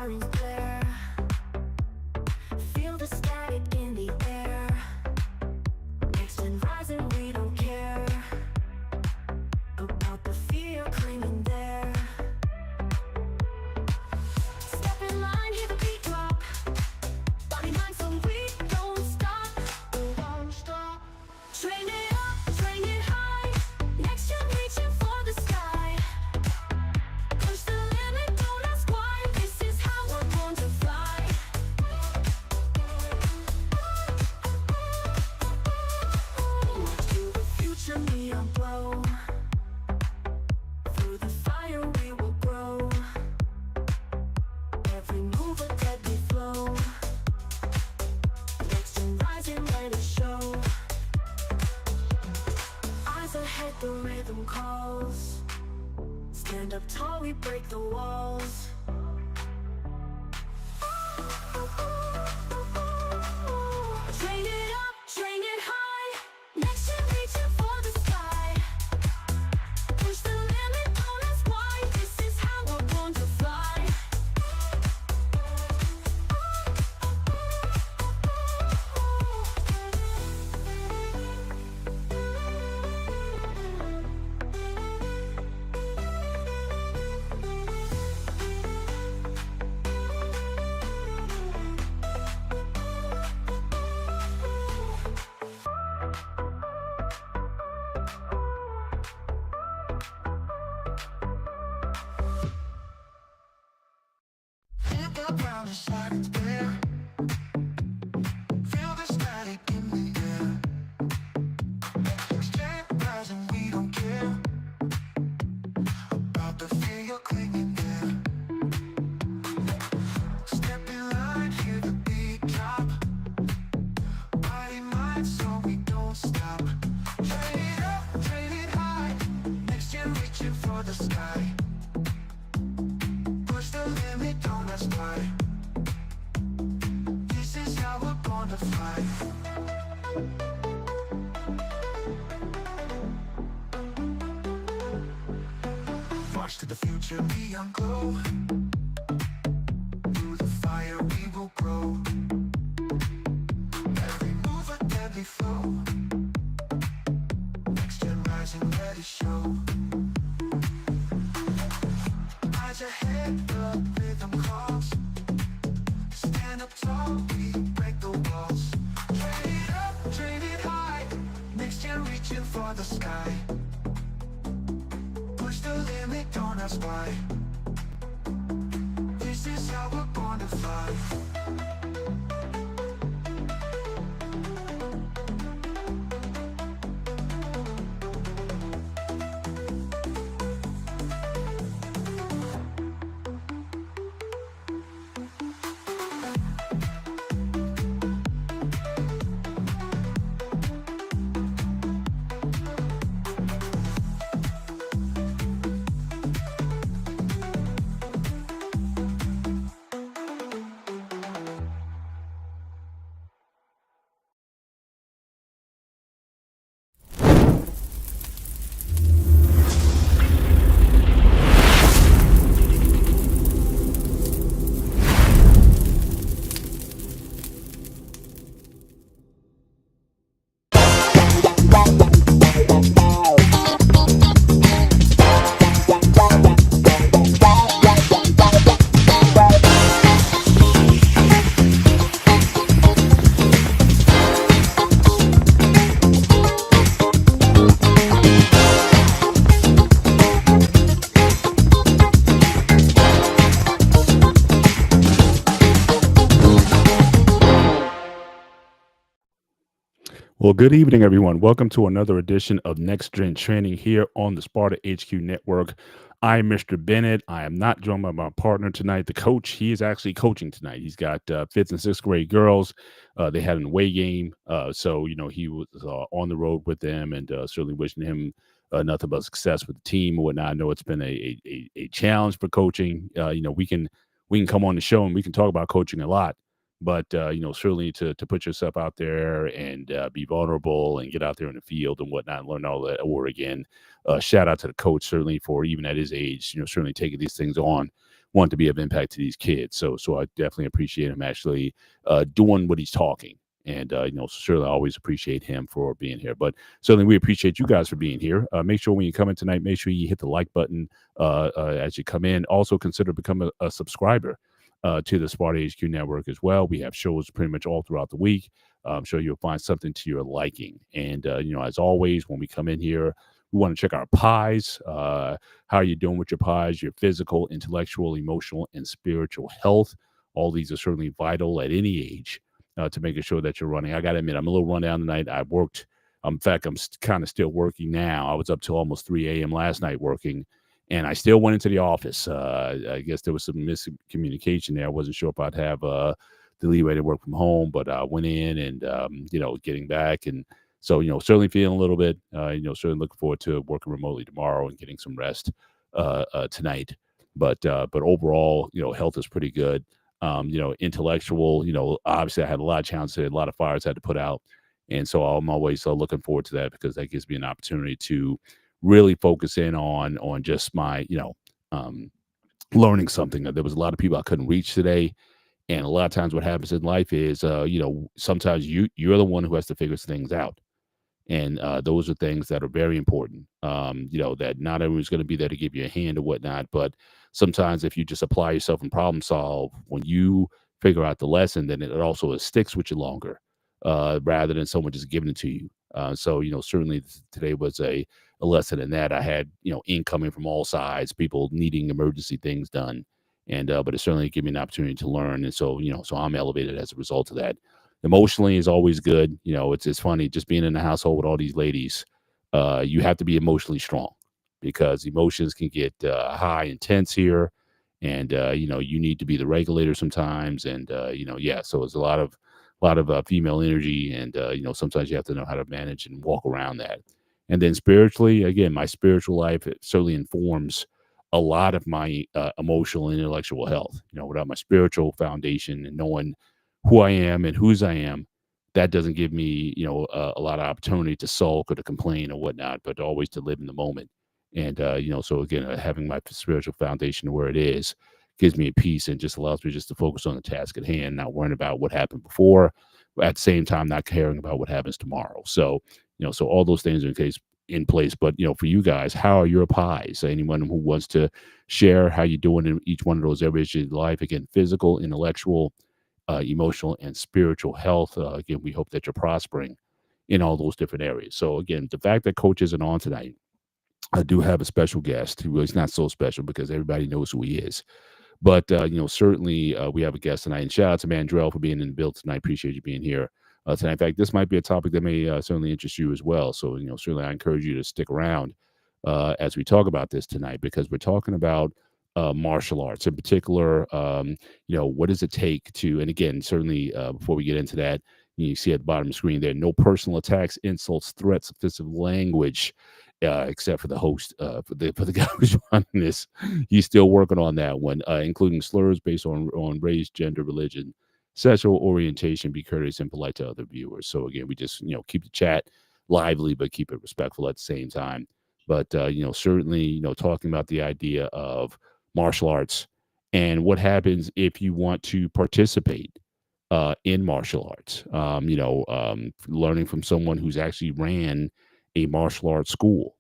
sirens blare. Feel the static in the air. Next gen rising, we don't care about the fear clinging there. Step in line, hear the beat drop. Body, mind, so we don't stop. We won't stop. Train it up, train it high. Next gen reaching for the sky. Push the limit, don't ask why. This is how we're born to fly. March to the future, neon glow. Through the fire we will grow. Every move a deadly flow. Next gen rising, let it show. Eyes ahead, the rhythm calls. Stand up tall, we break the walls. Train it up, train it high. Next gen reaching for the sky. Push the limit, don't ask why. This is how we're born to fly. Hit the ground and slide it there. Feel the static in the air. Exchange rising, we don't care about the fear you're clinging there. Step in line, hear the beat drop. Body, mind, so we don't stop. Train it up, train it high. Next gen reaching for the sky. Push the limit, don't ask why. This is how we're born to fly. March to the future, neon glow. Through the fire we will grow. Every move a deadly flow. Next gen rising, let it show. Eyes ahead, the rhythm calls. Stand up tall, we break the walls. Train it up, train it high. Next gen reaching for the sky. Push the limit, don't ask why. This is how we're born to fly. Well, good evening, everyone. Welcome to another edition of Next Gen Training here on the Sparta HQ Network. I'm Mr. Bennett. I am not joined by my partner tonight, the coach. He is actually coaching tonight. He's got fifth and sixth grade girls. They had an away game, so he was on the road with them, and certainly wishing him nothing but success with the team and whatnot. I know it's been a challenge for coaching. We can come on the show and we can talk about coaching a lot. But certainly to put yourself out there and be vulnerable and get out there in the field and whatnot, and learn all that over again. Shout out to the coach, certainly, for even at his age, certainly taking these things on want to be of impact to these kids. So I definitely appreciate him actually doing what he's talking. And certainly I always appreciate him for being here. But certainly we appreciate you guys for being here. Make sure when you come in tonight, make sure you hit the like button as you come in. Also consider becoming a subscriber to the Sparta HQ Network as well. We have shows pretty much all throughout the week. I'm sure you'll find something to your liking. And as always, when we come in here, we want to check our pies. How are you doing with your pies? Your physical, intellectual, emotional, and spiritual health. All these are certainly vital at any age to making sure that you're running. I got to admit, I'm a little run down tonight. I worked. In fact, I'm kind of still working now. I was up till almost 3 a.m. last night working, and I still went into the office. I guess there was some miscommunication there. I wasn't sure if I'd have the leeway to work from home, but I went in and, getting back. And so, certainly feeling a little bit, certainly looking forward to working remotely tomorrow and getting some rest tonight. But overall, health is pretty good. Intellectual, obviously I had a lot of challenges, a lot of fires I had to put out. And so I'm always looking forward to that because that gives me an opportunity to really focus in on just my, learning something. There was a lot of people I couldn't reach today. And a lot of times what happens in life is, sometimes you're the one who has to figure things out. And those are things that are very important. That not everyone's going to be there to give you a hand or whatnot, but sometimes if you just apply yourself and problem solve, when you figure out the lesson, then it also sticks with you longer, rather than someone just giving it to you. So certainly today was a lesson in that. I had incoming from all sides, people needing emergency things done, and but it certainly gave me an opportunity to learn. And so so I'm elevated as a result of that. Emotionally is always good. It's funny just being in the household with all these ladies. You have to be emotionally strong because emotions can get high and tense here, and you need to be the regulator sometimes. And so it's a lot of female energy, and sometimes you have to know how to manage and walk around that. And then spiritually, again, my spiritual life, it certainly informs a lot of my emotional and intellectual health. Without my spiritual foundation and knowing who I am and whose I am, that doesn't give me, a lot of opportunity to sulk or to complain or whatnot, but always to live in the moment. And, so again, having my spiritual foundation where it is gives me a peace and just allows me just to focus on the task at hand, not worrying about what happened before, but at the same time, not caring about what happens tomorrow. So, so all those things are in place. But, for you guys, how are your pies? Anyone who wants to share how you're doing in each one of those areas of your life, again, physical, intellectual, emotional, and spiritual health. Again, we hope that you're prospering in all those different areas. So again, the fact that Coach isn't on tonight, I do have a special guest who is not so special because everybody knows who he is. But certainly we have a guest tonight. And shout out to Mandrell for being in the build tonight. Appreciate you being here tonight. In fact, this might be a topic that may certainly interest you as well. So certainly I encourage you to stick around as we talk about this tonight, because we're talking about martial arts in particular. What does it take to, and again, certainly before we get into that, you see at the bottom of the screen there, no personal attacks, insults, threats, offensive language, except for the host, for the guy who's running this. He's still working on that one, including slurs based on race, gender, religion, sexual orientation. Be courteous and polite to other viewers. So again, we just keep the chat lively, but keep it respectful at the same time. But certainly talking about the idea of martial arts and what happens if you want to participate in martial arts. Learning from someone who's actually ran a martial arts school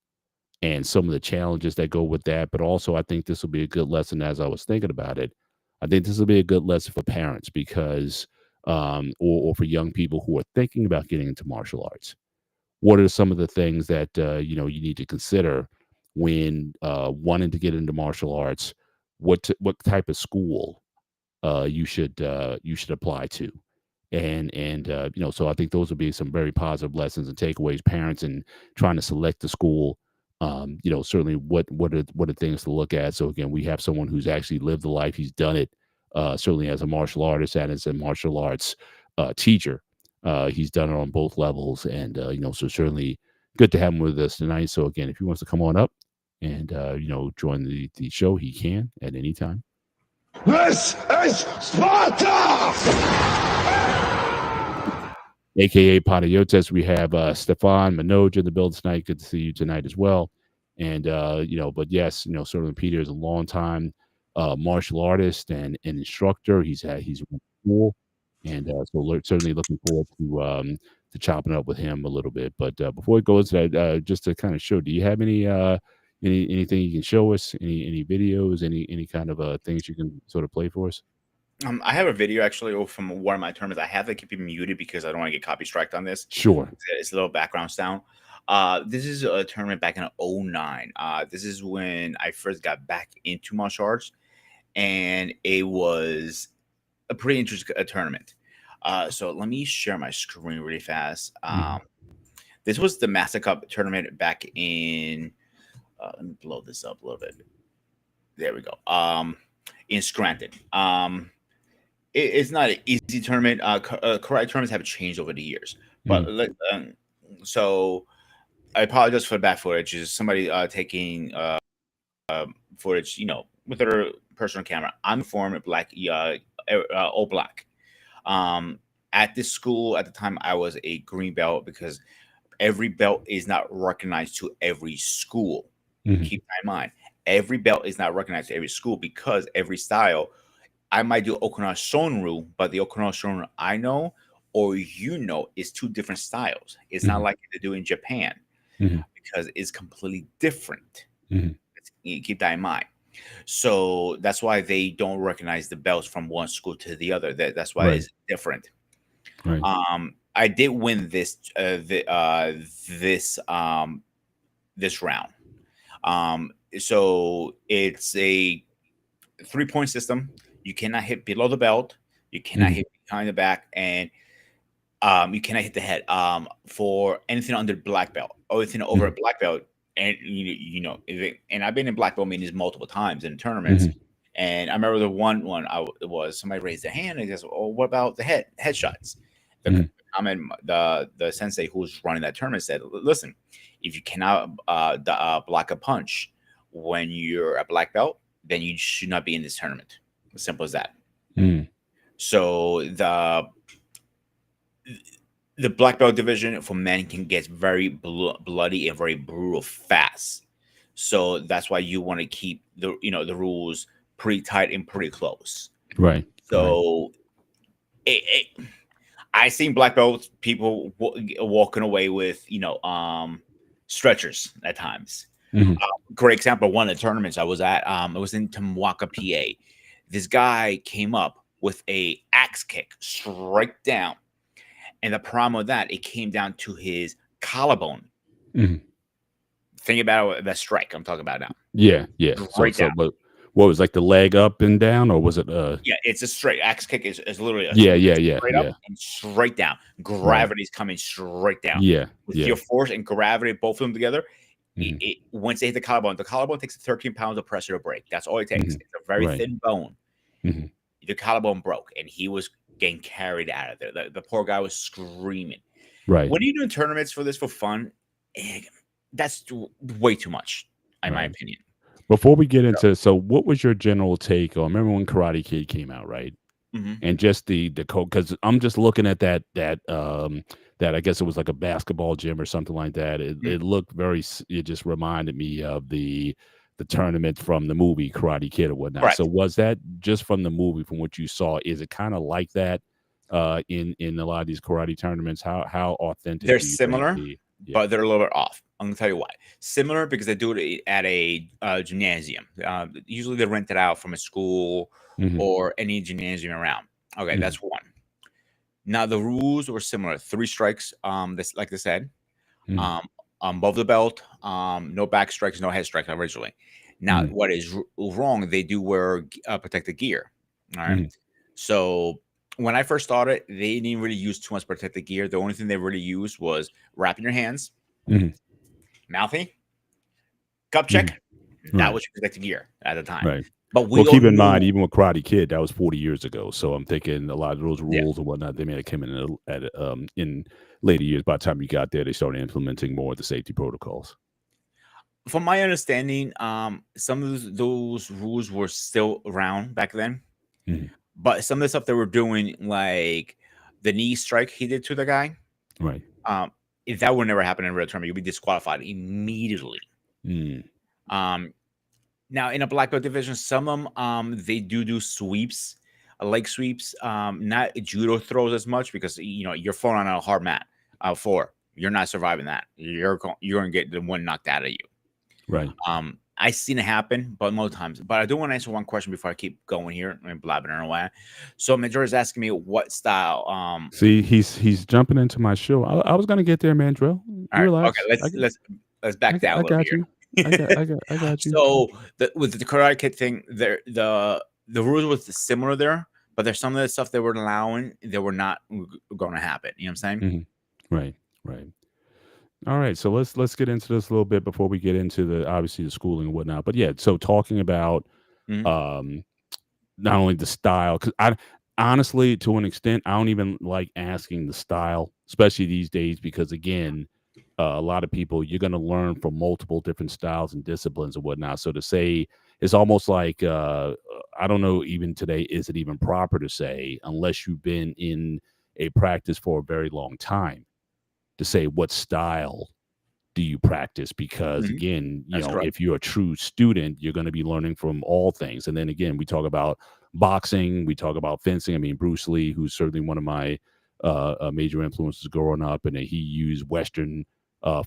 and some of the challenges that go with that. But also, I think this will be a good lesson as I was thinking about it. I think this will be a good lesson for parents because, or for young people who are thinking about getting into martial arts. What are some of the things that you need to consider when wanting to get into martial arts? What type of school you should apply to, and so I think those would be some very positive lessons and takeaways. Parents and trying to select the school, certainly what are things to look at. So again, we have someone who's actually lived the life. He's done it, certainly as a martial artist and as a martial arts teacher. He's done it on both levels, and so certainly good to have him with us tonight. So again, if he wants to come on up and join the show, he can at any time. This is Sparta! AKA Panayotis. We have Stefan Manoj in the build tonight. Good to see you tonight as well. And but yes, certainly Peter is a long time martial artist and an instructor. He's really cool, and so certainly looking forward to chopping up with him a little bit. But before it goes, just to kind of show, do you have anything you can show us? Any videos? Any kind of things you can sort of play for us? I have a video actually from one of my tournaments. I have to keep it muted because I don't want to get copy striked on this. Sure. It's a little background sound. This is a tournament back in '09. This is when I first got back into martial arts, and it was a pretty interesting tournament. So let me share my screen really fast. This was the Master Cup tournament back in. Let me blow this up a little bit. There we go. In Scranton. It's not an easy tournament. Karate tournaments have changed over the years, but so I apologize for the bad footage. Is somebody taking footage, with their personal camera? I'm formed black, all black. At this school at the time, I was a green belt because every belt is not recognized to every school. Keep that in mind. Every belt is not recognized to every school because every style. I might do Okinawa Shonryu, but the Okinawa Shonryu I know or is two different styles. It's not like they do in Japan because it's completely different. Keep that in mind. So that's why they don't recognize the belts from one school to the other. That's why it's different. Right. I did win this this round. So it's a 3-point system. You cannot hit below the belt. You cannot hit behind the back, and you cannot hit the head. For anything under black belt, or anything over a black belt, and and I've been in black belt meetings multiple times in tournaments. And I remember the one was somebody raised their hand and goes, "Oh, what about the headshots?" The sensei who's running that tournament said, "Listen, if you cannot block a punch when you're a black belt, then you should not be in this tournament. As simple as that." So the black belt division for men can get very bloody and very brutal fast. So that's why you want to keep the rules pretty tight and pretty close. Right. So I seen black belts people walking away with stretchers at times. Great example. One of the tournaments I was at, it was in Tamwaka, PA. This guy came up with a axe kick straight down, and the problem with that, it came down to his collarbone. Think about that strike I'm talking about now. Yeah. Right down. But what was like the leg up and down, or was it? Yeah, it's a straight axe kick. Is literally straight up and straight down. Gravity's coming straight down. With your force and gravity, both of them together. Once they hit the collarbone takes 13 pounds of pressure to break. That's all it takes. It's a very thin bone. The collarbone broke, and he was getting carried out of there. The poor guy was screaming. Right. When are you doing tournaments for this for fun? That's way too much, in my opinion. Before we get into, so what was your general take? Or remember when Karate Kid came out, right? And just the code, because I'm just looking at that I guess it was like a basketball gym or something like that. It looked it just reminded me of the tournament from the movie Karate Kid or whatnot. Right. So was that just from the movie, from what you saw? Is it kind of like that in a lot of these karate tournaments? How authentic? They're similar, but they're a little bit off. I'm gonna tell you why. Similar because they do it at a gymnasium. Usually they rent it out from a school or any gymnasium around. Okay, that's one. Now the rules were similar. 3 strikes. This, like I said, above the belt. No back strikes, no head strikes originally. Now what is wrong? They do wear protective gear. All right. So when I first started, they didn't really use too much protective gear. The only thing they really used was wrapping your hands, mouthy, cup check. That was your protective gear at the time. Right. But keep in mind, even with Karate Kid, that was 40 years ago. So I'm thinking a lot of those rules and whatnot, they may have come in later years. By the time you got there, they started implementing more of the safety protocols. From my understanding, some of those rules were still around back then. But some of the stuff they were doing, like the knee strike he did to the guy, right? If that would never happen in a real tournament, you'd be disqualified immediately. Now Now in a black belt division, some of them they do sweeps, leg sweeps, not judo throws as much because you're falling on a hard mat floor. You're not surviving that. You're gonna get the one knocked out of you. Right. I seen it happen, but most times. But I do want to answer one question before I keep going here and blabbing away. So Major is asking me what style. See, he's jumping into my show. I was gonna get there, Mandrill. All You right, okay, relax. let's back down a I little bit got here. you. I got you. So with the Karate Kid thing, the rules was similar there, but there's some of the stuff they were allowing that were not going to happen. You know what I'm saying? Mhm. Right. Right. All right. So let's get into this a little bit before we get into the obviously the schooling and whatnot. But yeah, so talking about Mhm. um not only the style, because I honestly, to an extent, I don't even like asking the style, especially these days, because again, a lot of people you're going to learn from multiple different styles and disciplines and whatnot. So to say it's almost like I don't know, even today, is it even proper to say unless you've been in a practice for a very long time to say what style do you practice? Because Mhm. again, That's correct. if you're a true student, you're going to be learning from all things. And then again, we talk about boxing, we talk about fencing. I mean, Bruce Lee, who's certainly one of my major influences growing up, and he used Western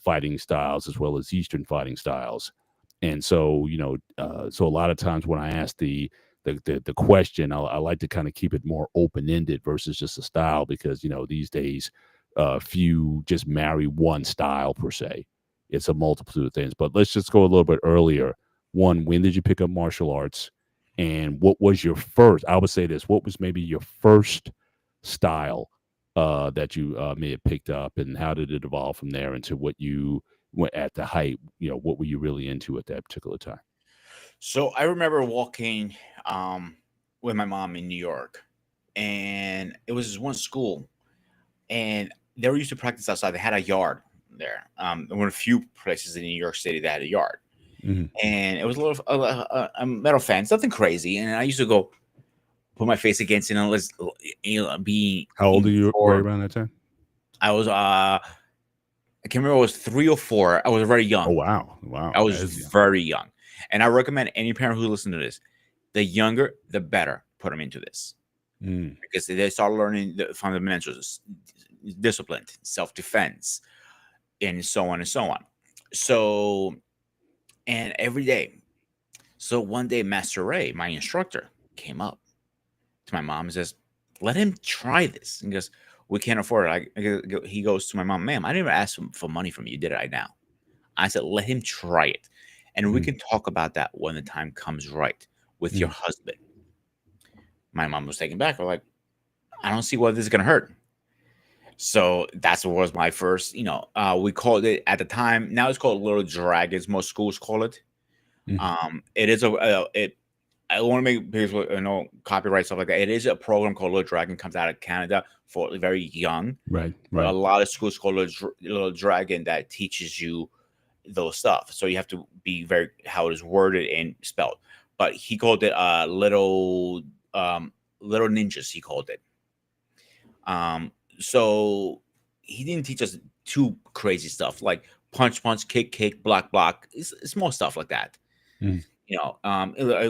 fighting styles as well as Eastern fighting styles. And so, so a lot of times when I ask the question, I like to kind of keep it more open ended versus just a style, because these days, few just marry one style per se. It's a multitude of things. But let's just go a little bit earlier. One, when did you pick up martial arts? And what was your first? I would say this. What was maybe your first style that you may have picked up, and how did it evolve from there into what you went at the height? What were you really into at that particular time? So I remember walking um, with my mom in New York, and it was this one school, and they were used to practice outside. They had a yard there. There were a few places in New York City that had a yard, Mhm. and it was a little a metal fence, nothing crazy. And I used to go put my face against it and let's be How old in are you? Were you form. around that time? I was I can't remember. I was 3 or 4. I was very Oh young. wow, wow, I was that is young. very young, and I recommend any parent who listens to this, the younger the better. Put them into this Mm, because they start learning the fundamentals, discipline, self defense, and so on and so on. So, and every day. So one day, Master Ray, my instructor, came up to my mom and says, "Let him try this." And he goes, "We can't afford it." He goes to my mom, "Ma'am, I never asked for money from you, did I now?" I said, "Let him try it, and we mm, can talk about that when the time comes right with your mm, husband." My mom was taken back. We're like, "I don't see why this is gonna hurt." So that's what was my first. We called it at the time. Now it's called Little Dragons. Most schools call it. mm. It is it. I want to make people copyright stuff like that. It is a program called Little Dragon. Comes out of Canada for the very young. Right, But a right. lot of schools call Little Dragon that teaches you those stuff. So you have to be very how it is worded and spelled. But he called it little ninjas. He called it. So he didn't teach us too crazy stuff like punch, punch, kick, block, block. It's more stuff like that. Mm,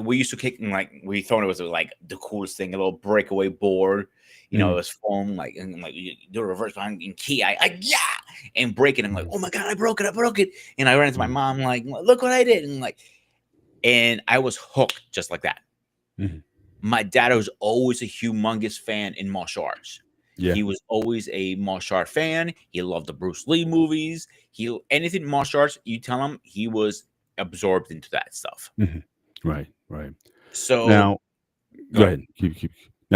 We used to kick and like we thought it was like the coolest thing, a little breakaway board. It mm, was foam like and like you do a reverse behind in key. Yeah, and break it. I'm like, mm, oh my god, I broke it. And I ran into my mm, mom like, look what I did, and I was hooked just like that. mhm. My dad was always a humongous fan in martial arts. Yeah. He was always a martial art fan. He loved the Bruce Lee movies. He anything martial arts, you tell him, he was absorbed into that stuff. Mhm. Right, right. So Now, go go ahead. ahead.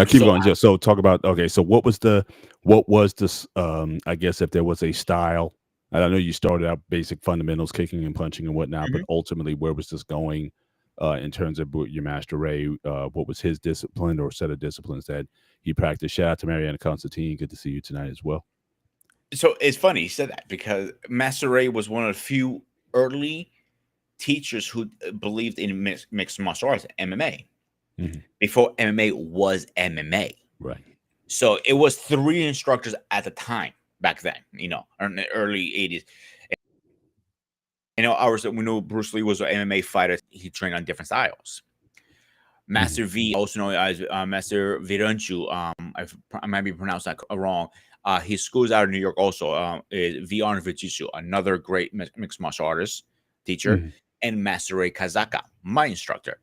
Keep So going. Just so talk about, okay, so what was this I guess if there was a style. I know you started out basic fundamentals, kicking and punching and whatnot, but mhm. ultimately where was this going in terms of what your master Ray, what was his discipline or set of disciplines that he practiced? Shout out to Mariana Constantine. Good to see you tonight as well. So it's funny you said that because Master Ray was one of the few early teachers who believed in mixed martial arts, MMA, Mhm. before MMA was MMA. Right. So it was 3 instructors at the time back then, in the early 80s. we know Bruce Lee was an MMA fighter. He trained on different styles. Mhm. Master V, also known as Master Viranchu, I might be pronounced that wrong. His school is out of New York also. Is Vion Vichisu, another great mixed martial artist teacher, Mhm. and Master Ray Kazaka, my instructor.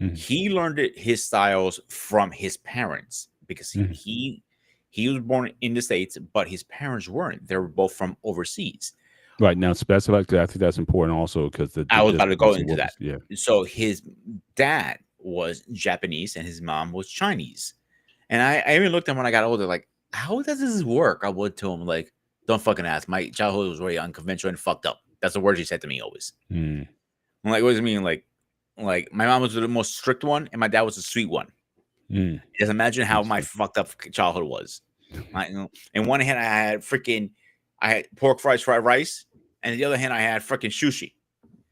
Mhm. He learned his styles from his parents because Mhm. he was born in the States, but his parents weren't. They were both from overseas. Right now, specify 'cause I think that's important also because the I was about to go difference in into what that. was yeah. So his dad was Japanese and his mom was Chinese. And I even looked at him when I got older, like, how does this work? I would to him, like, don't fucking ask. My childhood was very unconventional and fucked up. That's the words he said to me always. Mm. I'm like, what does it mean? Like my mom was the most strict one and my dad was the sweet one. Mm. Just imagine how my Interesting. fucked up childhood was. In one hand, I had pork fries, fried rice, and the other hand, I had freaking sushi.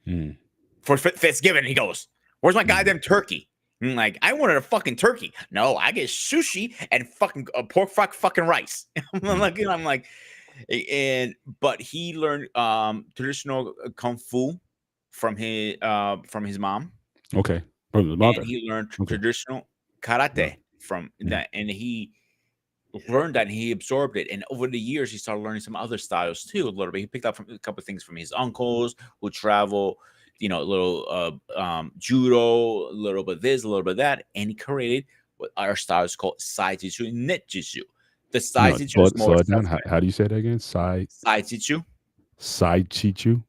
Mm. For Thanksgiving, he goes, "Where's my Mhm. goddamn turkey?" I'm like, I wanted a fucking turkey. No, I get sushi and fucking pork fucking rice. I'm Mm. like, but he learned traditional kung fu from his mom, Okay. From the and mother. he learned Okay. traditional Right. karate from Mhm. that, and he learned that and he absorbed it. And over the years, he started learning some other styles too, a little bit. He picked up from a couple of things from his uncles who travel, a little judo, a little bit this, a little bit that, and he created what our style is called Saijitsu and Netjitsu. The No, Saijitsu is more slow it down. self defense. How do you say that again? Saijitsu, Side Chichu?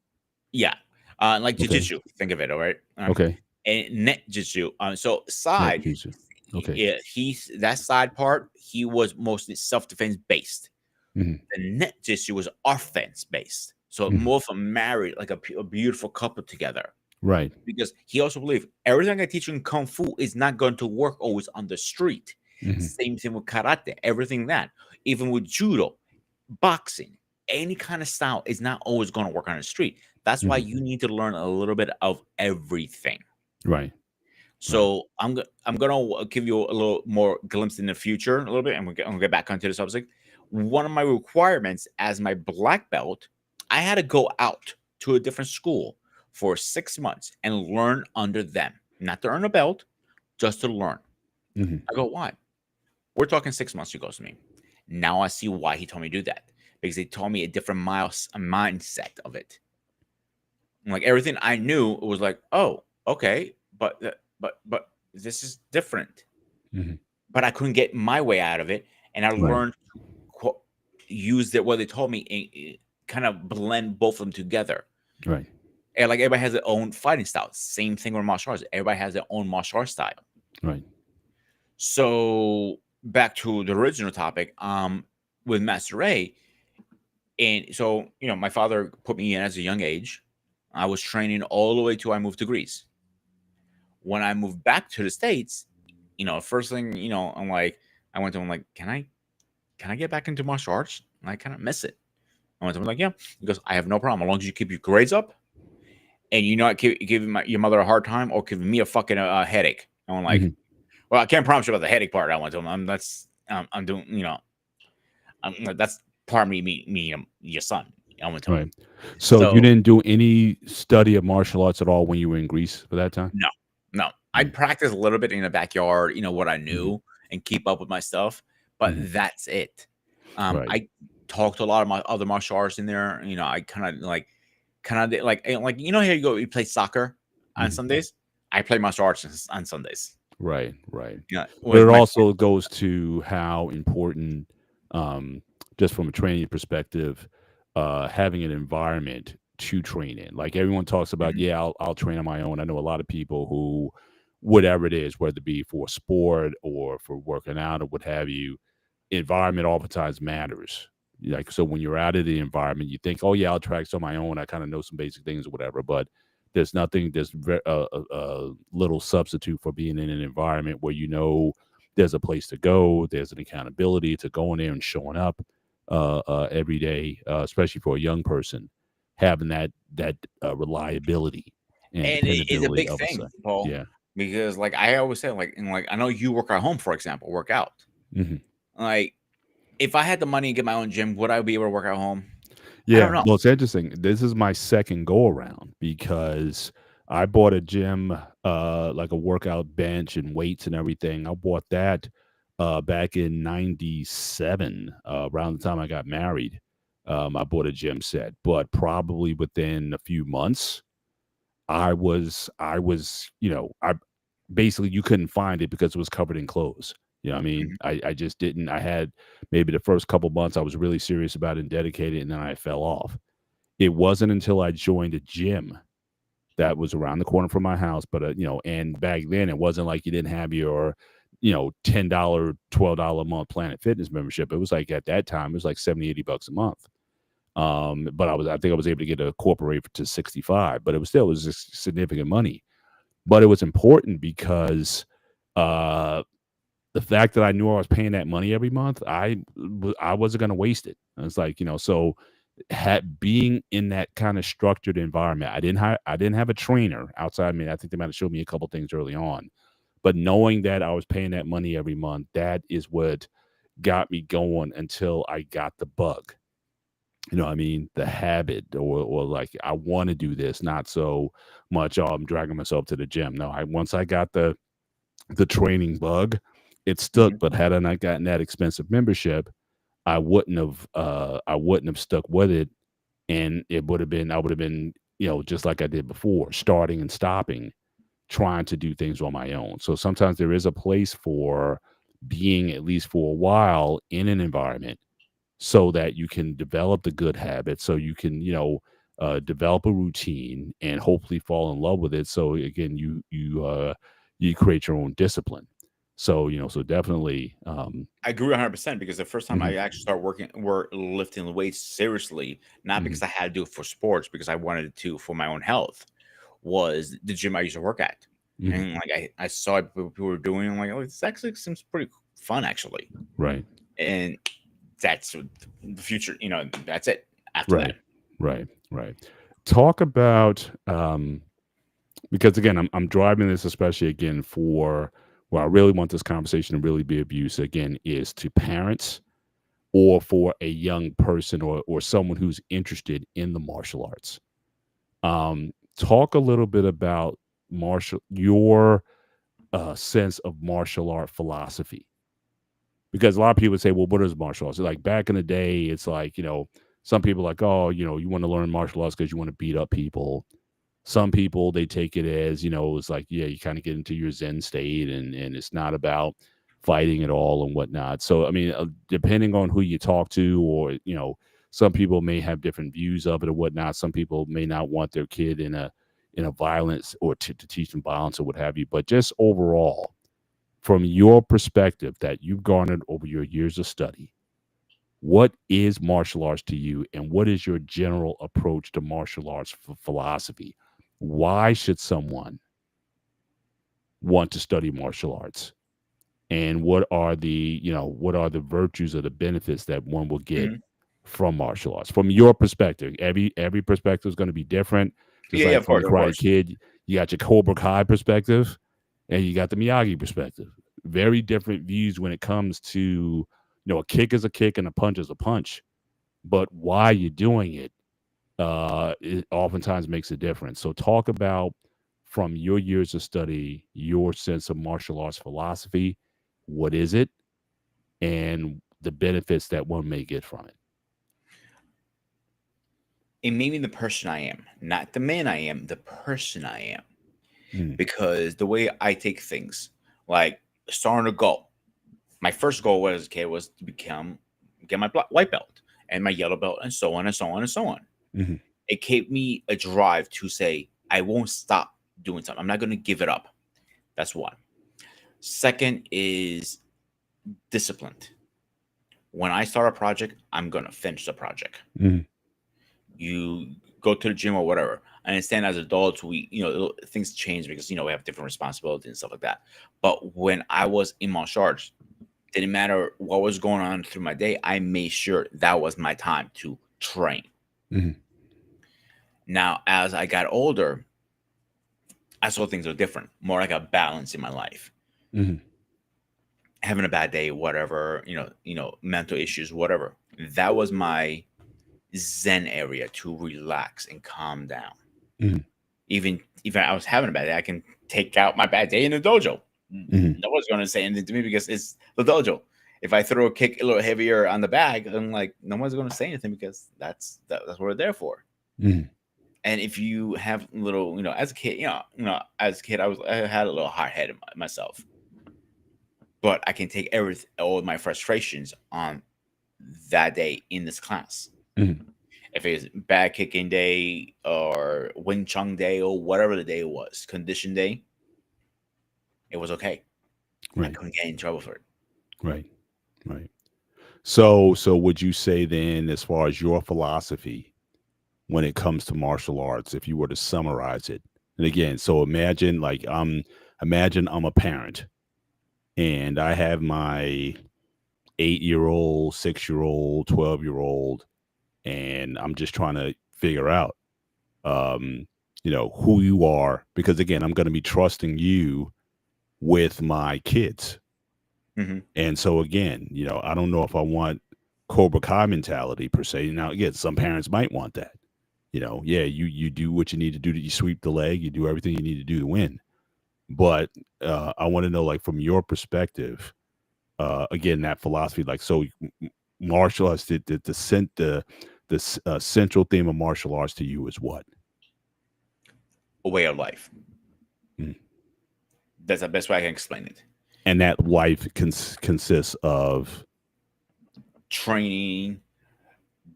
yeah, like Okay. jujitsu. Think of it, all right. Okay. And Netjitsu. So Net side, Chichu. Okay. yeah, he's that side part. He was mostly self defense based. Mhm. The net tissue was offense based. So Mhm. more of them married like a beautiful couple together. Right. Because he also believed everything I teach you in Kung Fu is not going to work always on the street. Mhm. Same thing with karate, everything that. Even with judo, boxing, any kind of style is not always going to work on the street. That's why Mhm. you need to learn a little bit of everything. Right. Right. So I'm gonna give you a little more glimpse in the future a little bit, and I'm gonna get back onto the subject. One of my requirements as my black belt, I had to go out to a different school for 6 months and learn under them, not to earn a belt, just to learn. Mhm. I go, why? We're talking 6 months. He goes to me. Now I see why he told me to do that because he told me a different a mindset of it. Like everything I knew, it was like, oh, okay, but this is different. Mhm. But I couldn't get my way out of it, and I Right. learned to use that what they told me, and kind of blend both of them together. Right. And like everybody has their own fighting style. Same thing with martial arts. Everybody has their own martial arts style. Right. So back to the original topic, with Master Ray, and so my father put me in as a young age. I was training all the way till I moved to Greece. When I moved back to the States, first thing, I'm like, I went to him like, can I get back into martial arts? And I kind of miss it. I went to him like, yeah. He goes, I have no problem as long as you keep your grades up and you not giving your mother a hard time or giving me a fucking headache. And I'm like, Mhm. well, I can't promise you about the headache part. I went to him. I'm doing, that's part of me, your son. I went to him. Right. So you So didn't do any study of martial arts at all when you were in Greece for that time? no, no. I Mm. practiced a little bit in the backyard, what I Mhm. knew and keep up with my stuff, but Mhm. that's it. Right. I talked to a lot of my other martial arts in there. I kind of like here you go. You play soccer on Mhm. Sundays. I play martial arts on Sundays. Right. Right. Yeah, But with it my also goes to how important, um, just from a training perspective, having an environment to train in. Like everyone talks about, Mhm, yeah, I'll train on my own. I know a lot of people who, whatever it is, whether it be for sport or for working out or what have you, environment oftentimes matters. Like so, when you're out of the environment, you think, "Oh yeah, I'll practice on my own. I kind of know some basic things or whatever." But there's nothing. There's little substitute for being in an environment where there's a place to go. There's an accountability to going there and showing up every day, especially for a young person, having that reliability and and it is a dependability big of a thing, son. Paul, Yeah. because like I always say, I know you work at home, for example, work out. Hmm. Like if I had the money to get my own gym, would I be able to work at home? I don't Yeah, know. well, it's interesting. This is my second go around because I bought a gym, like a workout bench and weights and everything. I bought that back in '97, around the time I got married. I bought a gym set, but probably within a few months, I was, I basically you couldn't find it because it was covered in clothes. You know what I mean? Mhm. I just didn't. I had maybe the first couple months I was really serious about it and dedicated, and then I fell off. It wasn't until I joined a gym that was around the corner from my house, but and back then it wasn't like you didn't have your, $10, $12 a month Planet Fitness membership. It was like at that time it was like 70, $80 a month. But I think I was able to get a corporate to 65, but it was just significant money. But it was important because uh the fact that I knew I was paying that money every month, I wasn't going to waste it. And it's like, so being in that kind of structured environment, I didn't have a trainer outside me. I think they might have showed me a couple things early on, but knowing that I was paying that money every month, that is what got me going until I got the bug. I mean, the habit, or like I want to do this, not so much. Oh, I'm dragging myself to the gym. No, I once I got the training bug, it stuck. Mhm. But had I not gotten that expensive membership, I wouldn't have stuck with it, and I would have been, just like I did before, starting and stopping, trying to do things on my own. So sometimes there is a place for being, at least for a while, in an environment so that you can develop the good habits, so you can, develop a routine and hopefully fall in love with it. So again, you create your own discipline. So so definitely. I agree 100% because the first time Mhm, I actually started lifting the weights seriously, not mhm, because I had to do it for sports, because I wanted to for my own health, was the gym I used to work at. mhm. And like I saw what people were doing. I'm like, oh, this actually seems pretty fun, actually. Right, And that's the future. That's it. After right, that, right, right. Talk about because again, I'm driving this especially again for where I really want this conversation to really be of use again is to parents or for a young person or someone who's interested in the martial arts. Talk a little bit about your sense of martial art philosophy, because a lot of people would say, well, what is martial arts? Like back in the day, it's like, some people are like, oh, you want to learn martial arts because you want to beat up people. Some people, they take it as, it's like, yeah, you kind of get into your Zen state, and it's not about fighting at all and whatnot. So, I mean, depending on who you talk to, or, some people may have different views of it or whatnot. Some people may not want their kid in a violence, or to teach them violence or what have you. But just overall, from your perspective that you've garnered over your years of study, what is martial arts to you, and what is your general approach to martial arts philosophy? Why should someone want to study martial arts, and what are the virtues or the benefits that one will get Mhm. from martial arts from your perspective? Every perspective is going to be different, just Yeah, yeah, like of from the course, of Karate course. Kid. You got your Cobra Kai perspective, and you got the Miyagi perspective. Very different views when it comes to, a kick is a kick and a punch is a punch, but why you're doing it, it oftentimes makes a difference. So talk about, from your years of study, your sense of martial arts philosophy. What is it, and the benefits that one may get from it? It made me the person I am, not the man I am, the person I am. Mm, Because the way I take things, like starting a goal. My first goal as a kid was to get my white belt and my yellow belt, and so on and so on and so on. mhm, It gave me a drive to say, I won't stop doing something. I'm not going to give it up. That's one. Second is disciplined. When I start a project, I'm going to finish the project. mhm, You go to the gym or whatever. I understand as adults, things change because, we have different responsibilities and stuff like that. But when I was in martial arts, didn't matter what was going on through my day, I made sure that was my time to train. mhm, Now, as I got older, I saw things are different, more like a balance in my life. mhm, Having a bad day, whatever, mental issues, whatever. That was my zen area to relax and calm down. Mhm. Even I was having a bad day, I can take out my bad day in the dojo. Mhm. No one's going to say anything to me because it's the dojo. If I throw a kick a little heavier on the bag, I'm like, no one's going to say anything because that's what we're there for. Mhm. And if you have little, as a kid, as a kid, I had a little hard head myself, but I can take all of my frustrations on that day in this class. Mhm. If it's bad kicking day or Wing Chun day or whatever the day was, condition day, it was okay. I Right. couldn't get in trouble for it. Right. Right. So would you say then, as far as your philosophy when it comes to martial arts, if you were to summarize it, and again, so imagine I'm a parent and I have my 8-year old, 6-year old, 12-year old, and I'm just trying to figure out, um, who you are, because again, I'm going to be trusting you with my kids. Hmm. And so again, I don't know if I want Cobra Kai mentality per se. Now, again, some parents might want that. Yeah, you do what you need to do. You sweep the leg, you do everything you need to do to win. But I want to know, like, from your perspective, again, that philosophy, like, so martial arts, the central theme of martial arts to you is what? A way of life. Mm. That's the best way I can explain it. And that life consists of Training,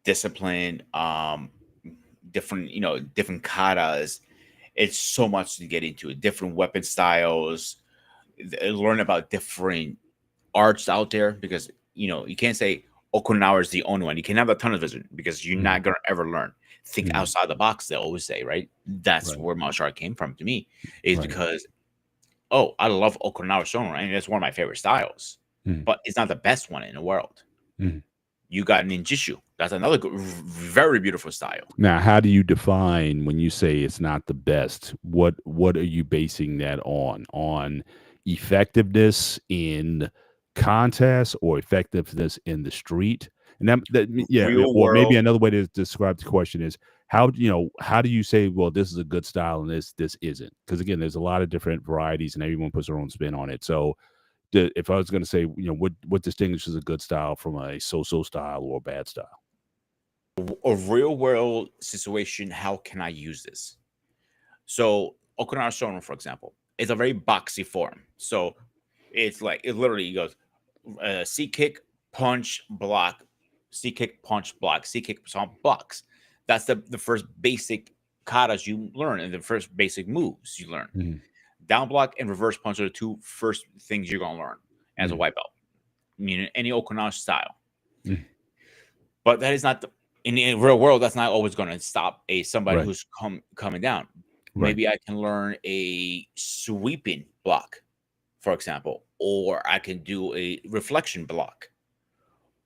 discipline, different katas. It's so much to get into it. Different weapon styles, learn about different arts out there because you can't say Okinawa is the only one. You can have a tunnel vision because you're mm, not gonna ever learn. Think mm, outside the box. They always say, right? That's right, where martial art came from to me, is right, because I love Okinawa shonen, right? And it's one of my favorite styles, mm, but it's not the best one in the world. mm. You got ninjutsu. That's another very beautiful style. Now, how do you define when you say it's not the best? What are you basing that on? On effectiveness in contest or effectiveness in the street? And yeah, Real or maybe world. another way to describe the question is how do you say, well, this is a good style and this isn't? Because again, there's a lot of different varieties and everyone puts their own spin on it. So if I was going to say, what distinguishes a good style from a so-so style or a bad style? A real world situation. How can I use this? So Okinawa shonen, for example, is a very boxy form. So it's like it literally goes C kick, punch, block, C kick, punch, block, C kick, stomp, blocks. That's the first basic katas you learn and the first basic moves you learn. Mm, Down block and reverse punch are the two first things you're gonna learn as a mm, white belt. Meaning any Okinawa style. mm. But that is not in the real world. That's not always going to stop somebody Right, who's coming down. right. Maybe I can learn a sweeping block, for example, or I can do a reflection block,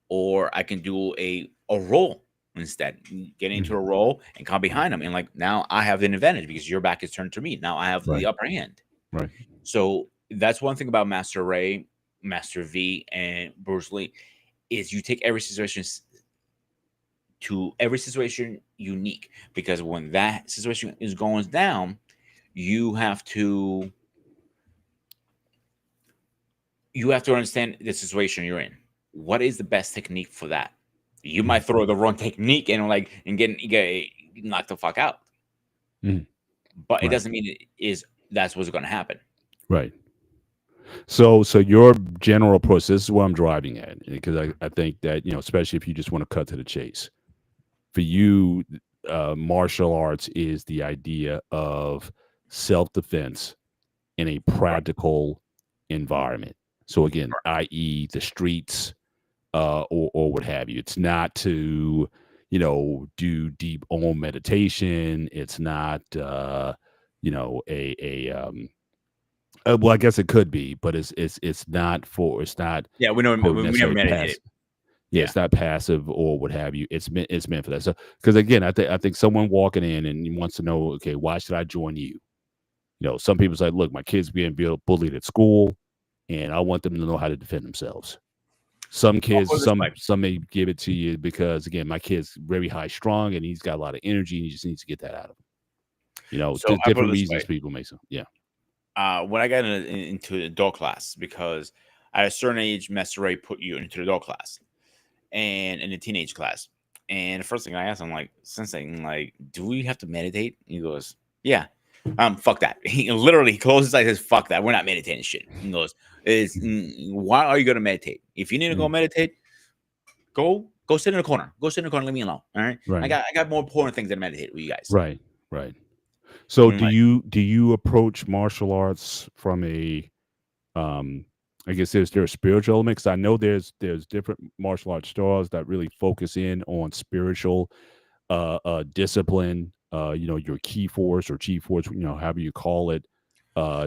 or I can do a roll instead. Get into Mhm. a roll and come Right, behind them, and like now I have an advantage because your back is turned to me. Now I have the right, upper hand. right. So that's one thing about Master Ray, Master V, and Bruce Lee is you take every situation unique because when that situation is going down, you have to understand the situation you're in. What is the best technique for that? You Mhm, might throw the wrong technique and get knocked the fuck out, mhm. but it Right, doesn't mean that's what's going to happen. right. So your general approach, this is what I'm driving at, because I think that, especially if you just want to cut to the chase, for you, martial arts is the idea of self-defense in a Right. practical environment. So again, i.e., the streets, or what have you. It's not to, do deep Om meditation. It's not, well, I guess it could be, but it's not Yeah, we know we never necessarily meditated. passive. Yeah, Yeah, it's not passive or what have you. It's meant for that. So, because again, I think someone walking in and wants to know, okay, why should I join you? Some people say, look, my kids being bullied at school, and I want them to know how to defend themselves. Some I'll kids, put it this way. some may give it to you because again, my kid's very high strung and he's got a lot of energy and he just needs to get that out of him. You know, So I put it different this way. reasons people may say, yeah, When I got into adult class, because at a certain age, Master Ray put you into the adult class and in the teenage class. And the first thing I asked him, like, Sensei, like, do we have to meditate? He goes, yeah. Fuck that. He literally closes his eyes and says, fuck that. We're not meditating shit. He goes, why are you gonna meditate? If you need to go mm, meditate, go sit in the corner. Go sit in the corner, leave me alone. All right. I right, got more important things than meditate with you guys. right, right. So I'm like, do you approach martial arts from a um I guess there a spiritual element? 'Cause I know there's different martial arts styles that really focus in on spiritual discipline, you know, your key force or chi force, you know, however you call it,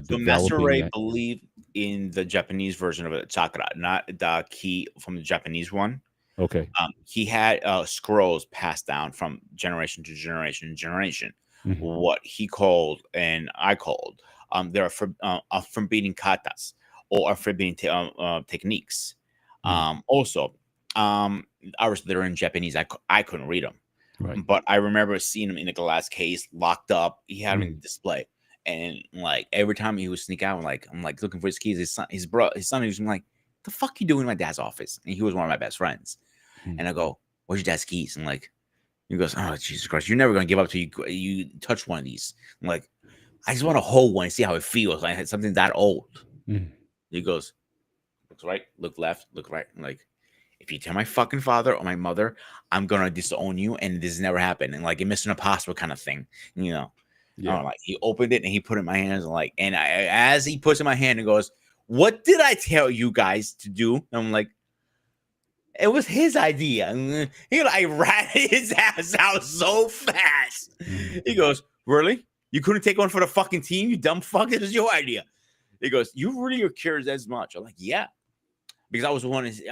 so Master developing Ray that. believed in the Japanese version of it, chakra, not the key from the Japanese one. Okay. He had scrolls passed down from generation to generation to generation. Mhm, What he called and I called, there are forbidden katas or forbidden techniques. mhm, Also, obviously they're in Japanese. I couldn't read them, right. but I remember seeing him in a glass case, locked up. He had him in Mhm, display, and like every time he would sneak out, I'm like looking for his keys. His son was like, "The fuck you doing in my dad's office?" And he was one of my best friends. mhm, And I go, "Where's your dad's keys?" And like he goes, "Oh Jesus Christ, you're never gonna give up till you touch one of these." I'm like, "I just want to hold one and see how it feels." I had something that old. mhm, He goes, "Look right, look left, look right." I'm like, if you tell my fucking father or my mother, I'm gonna disown you, and this never happened. And like a Mission Impossible kind of thing, you know. I yeah. don't know, like he opened it and he put it in my hands, and like, and as he puts it in my hand and goes, "What did I tell you guys to do?" And I'm like, it was his idea. And he like ratted his ass out so fast. Mhm, He goes, "Really? You couldn't take one for the fucking team, you dumb fuck? It was your idea." He goes, "You really cares as much?" I'm like, "Yeah." Because I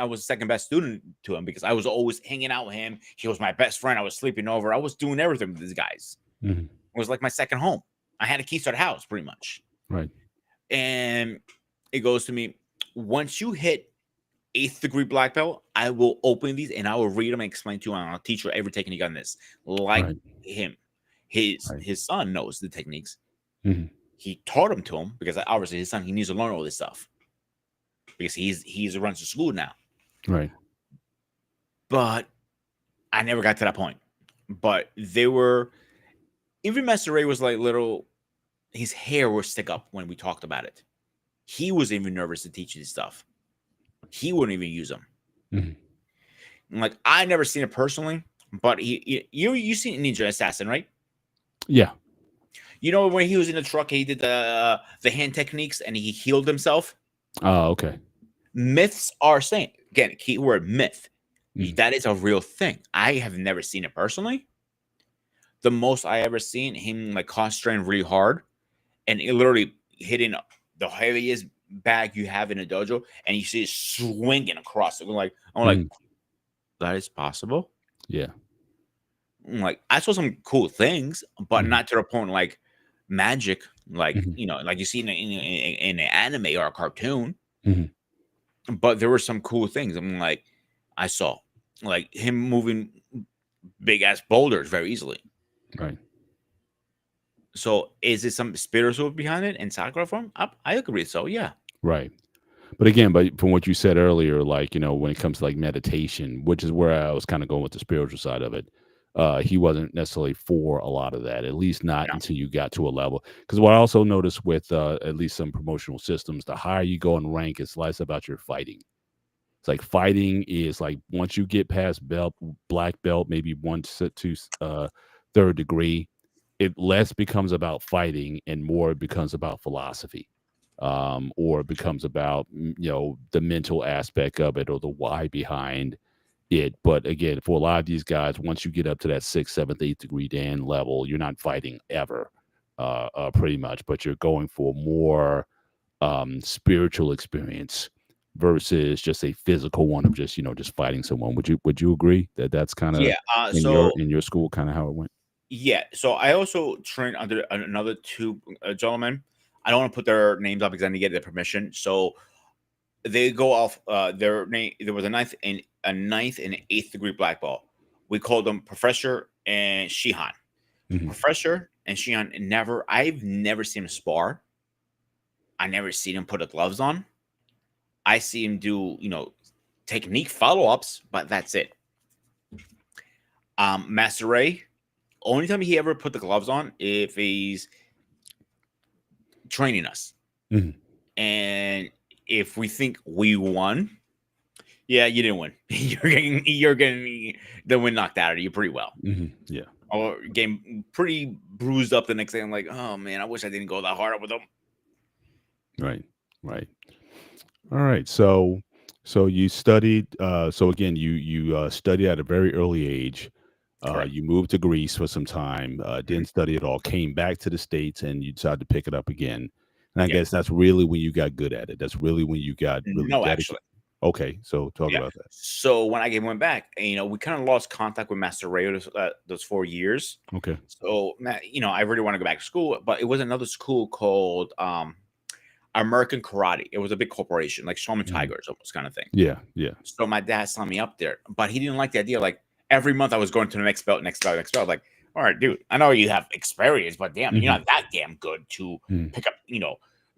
was the second best student to him because I was always hanging out with him. He was my best friend. I was sleeping over. I was doing everything with these guys. mhm, It was like my second home. I had a key to the house pretty much. right. And it goes to me, once you hit eighth degree black belt, I will open these and I will read them and explain to you. And I'll teach you every technique on this. Like Right. him, Right. his son knows the techniques. Mhm, He taught them to him because obviously his son he needs to learn all this stuff because he's runs the school now. right. But I never got to that point. But they were even Master Ray was like little. His hair would stick up when we talked about it. He was even nervous to teach this stuff. He wouldn't even use them. Mhm, Like I never seen it personally, but you seen Ninja Assassin, right? yeah. You know when he was in the truck, he did the hand techniques and he healed himself. Oh, okay. Myths are saying again, keyword myth. Mhm, That is a real thing. I have never seen it personally. The most I ever seen him like concentrating really hard and it literally hitting the heaviest bag you have in a dojo, and you see it swinging across it. I'm like, mhm, that is possible. yeah. I'm like, I saw some cool things, but Mhm, not to the point like magic, like mhm, like you see in an anime or a cartoon. mhm, But there were some cool things. I'm like, I saw like him moving big ass boulders very easily. right. So is it some spiritual behind it in Sakura form? I agree. So yeah, Right. But again, but from what you said earlier, like, you know, when it comes to like meditation, which is where I was kind of going with the spiritual side of it, he wasn't necessarily for a lot of that, at least not no, until you got to a level. Because what I also noticed with at least some promotional systems, the higher you go in rank, it's less about your fighting. It's like fighting is like once you get past belt, black belt, maybe one to third degree, it less becomes about fighting and more it becomes about philosophy, or it becomes about you know the mental aspect of it or the why behind it. But again, for a lot of these guys, once you get up to that sixth, seventh, eighth degree Dan level, you're not fighting ever, pretty much, but you're going for more spiritual experience versus just a physical one of just you know just fighting someone. Would you agree that that's kind of yeah. in your school kind of how it went? Yeah, so I also trained under another two gentlemen. I don't want to put their names up because I need to get their permission. So they go off their name. There was a ninth and 8th degree black belt. We called them Professor and Shihan. Mhm. Professor and Shihan I've never seen him spar. I never seen him put the gloves on. I see him do, technique follow-ups, but that's it. Master Ray, only time he ever put the gloves on if he's training us. Mhm. And if we think we won, yeah, you didn't win. You're getting the win knocked out of you pretty well. Mhm. Yeah. Or getting pretty bruised up the next day. I'm like, oh man, I wish I didn't go that hard with him. Right. Right. All right. So you studied. So again, you studied at a very early age. Correct. You moved to Greece for some time. Didn't study at all. Came back to the States, and you decided to pick it up again. And I Yeah. guess that's really when you got good at it. That's really when you got really No, dedicated. actually. Okay. So talk Yeah. about that. So when I went back, we kind of lost contact with Master Ray those 4 years. Okay. So, I really want to go back to school, but it was another school called American Karate. It was a big corporation, like Shaman Mhm. Tigers, almost kind of thing. Yeah. Yeah. So my dad signed me up there, but he didn't like the idea. Like every month I was going to the next belt, next belt, next belt. Like, all right, dude, I know you have experience, but damn, you're not that damn good to Mhm. pick up,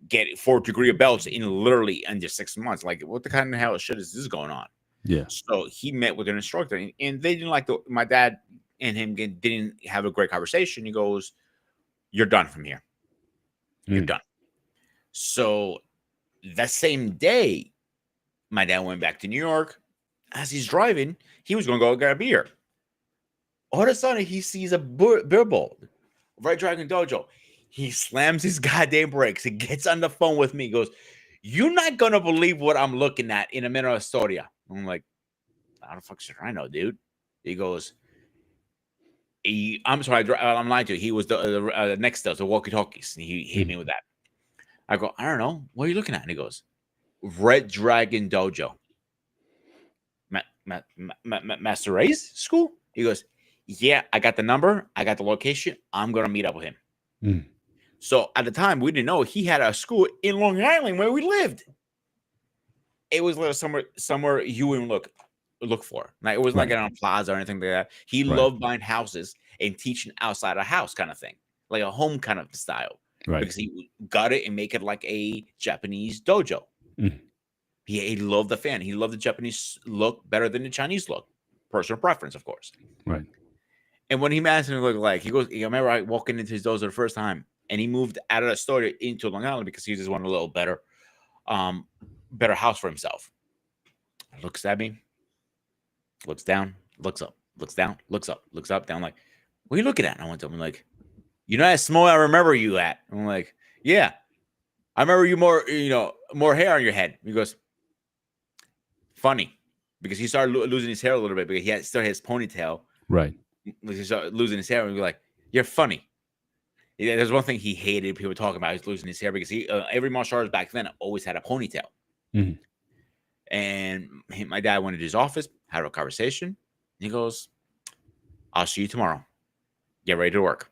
get 4th degree belts in literally under 6 months. Like, what the kind of hell shit is this going on? Yeah. So he met with an instructor, and they didn't like my dad and him didn't have a great conversation. He goes, "You're done from here. You're Mm. done." So that same day, my dad went back to New York. As he's driving, he was going to go get a beer. All of a sudden, he sees a billboard, Red Dragon Dojo. He slams his goddamn brakes and gets on the phone with me. He goes, "You're not going to believe what I'm looking at in a minute Astoria." I'm like, "How the fuck should I know, dude?" He goes, I'm sorry, I'm lying to you. He was the next to us, the walkie-talkies. And he hit me with that. I go, "I don't know. What are you looking at?" And he goes, "Red Dragon Dojo." Master Ray's school? He goes, "Yeah, I got the number. I got the location. I'm going to meet up with him." Mm. So at the time, we didn't know he had a school in Long Island where we lived. It was little somewhere you wouldn't look for. Like, it wasn't like Right. on a plaza or anything like that. He Right. loved buying houses and teaching outside a house kind of thing, like a home kind of style, Right. because he got it and make it like a Japanese dojo. Mm. He loved the fan. He loved the Japanese look better than the Chinese look. Personal preference, of course. Right. And when he asked me to look like, he goes, I remember I walking into his dojo the first time, and he moved out of the store into Long Island because he just wanted a little better house for himself. Looks at me, looks down, looks up, looks down, looks up, looks up, down. Like, what are you looking at? And I went to him like, "You're not as small. I remember you at." I'm like, "Yeah, I remember you more hair on your head." He goes, "Funny," because he started losing his hair a little bit because he still had his ponytail. Right. He started losing his hair, and we're like, "You're funny." Yeah, there's one thing he hated people talking about. He's losing his hair because every martial artist back then always had a ponytail. Mhm. And my dad went to his office, had a conversation. He goes, "I'll see you tomorrow. Get ready to work,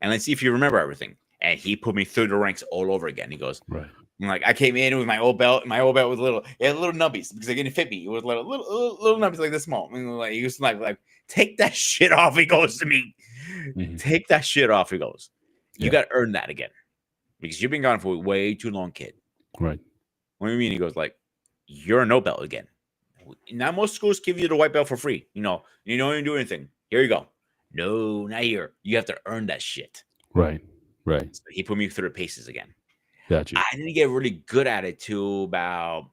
and let's see if you remember everything." And he put me through the ranks all over again. He goes, Right. I'm like, I came in with my old belt. My old belt was little nubbies because it didn't fit me. It was little nubbies like this small. I mean, like, he was like, "Take that shit off." He goes to me, Mhm. "Take that shit off." He goes, "You Yeah. got to earn that again because you've been gone for way too long, kid." Right. What do you mean? He goes, like, "You're a no belt again. Now most schools give you the white belt for free. You don't even do anything. Here you go." No, not here. You have to earn that shit. Right. Right. So he put me through the paces again. Got you. I didn't get really good at it till about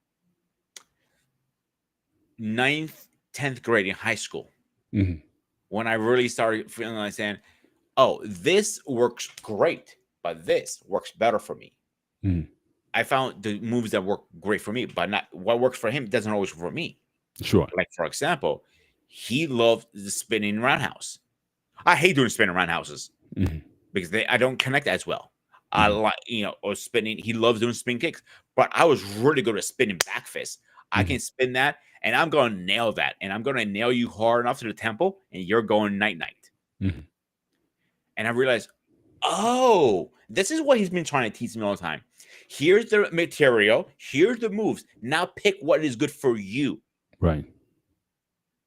9th, 10th grade in high school, Mhm. when I really started feeling like saying, "Oh, this works great, but this works better for me." Mhm. I found the moves that work great for me, but not what works for him doesn't always work for me. Sure. Like, for example, he loved the spinning roundhouse. I hate doing spinning roundhouses Mhm. because I don't connect as well. I Mhm. like, or spinning. He loves doing spin kicks, but I was really good at spinning back fists. I Mhm. can spin that, and I'm going to nail that, and I'm going to nail you hard enough to the temple, and you're going night night. Mhm. And I realized, oh, this is what he's been trying to teach me all the time. Here's the material. Here's the moves. Now pick what is good for you. Right.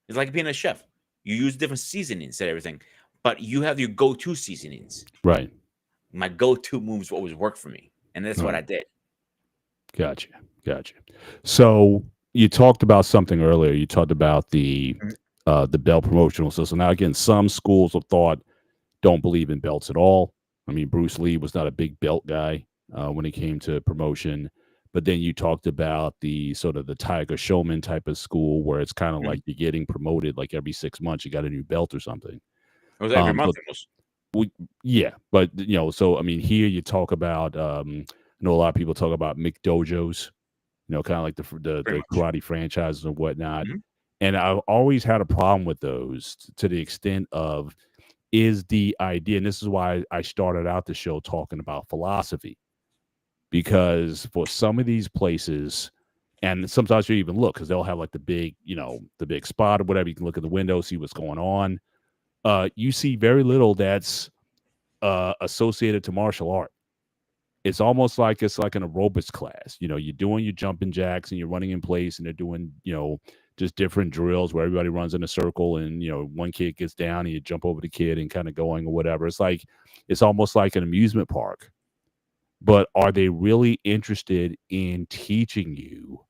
It's like being a chef. You use different seasonings and everything, but you have your go-to seasonings. Right. My go-to moves always work for me, and that's what Right. I did. Gotcha. Gotcha. So you talked about something earlier. You talked about Mhm. the belt promotional system. Now, again, some schools of thought don't believe in belts at all. I mean, Bruce Lee was not a big belt guy when it came to promotion. But then you talked about the sort of the Tiger Showman type of school where it's kind of Mhm. like you're getting promoed like every 6 months, you got a new belt or something. It was every So month almost, we, yeah, but so I mean, here you talk about. I know a lot of people talk about McDojos, kind of like pretty the much. karate franchises and whatnot. Mhm. And I've always had a problem with those to the extent of is the idea, and this is why I started out the show talking about philosophy, because for some of these places, and sometimes you even look because they'll have like the big spot or whatever. You can look at the window, see what's going on. You see very little that's associated to martial art. It's almost like it's like an aerobics class. You're doing your jumping jacks and you're running in place, and they're doing just different drills where everybody runs in a circle, and one kid gets down and you jump over the kid and kind of going or whatever. It's almost like an amusement park. But are they really interested in teaching you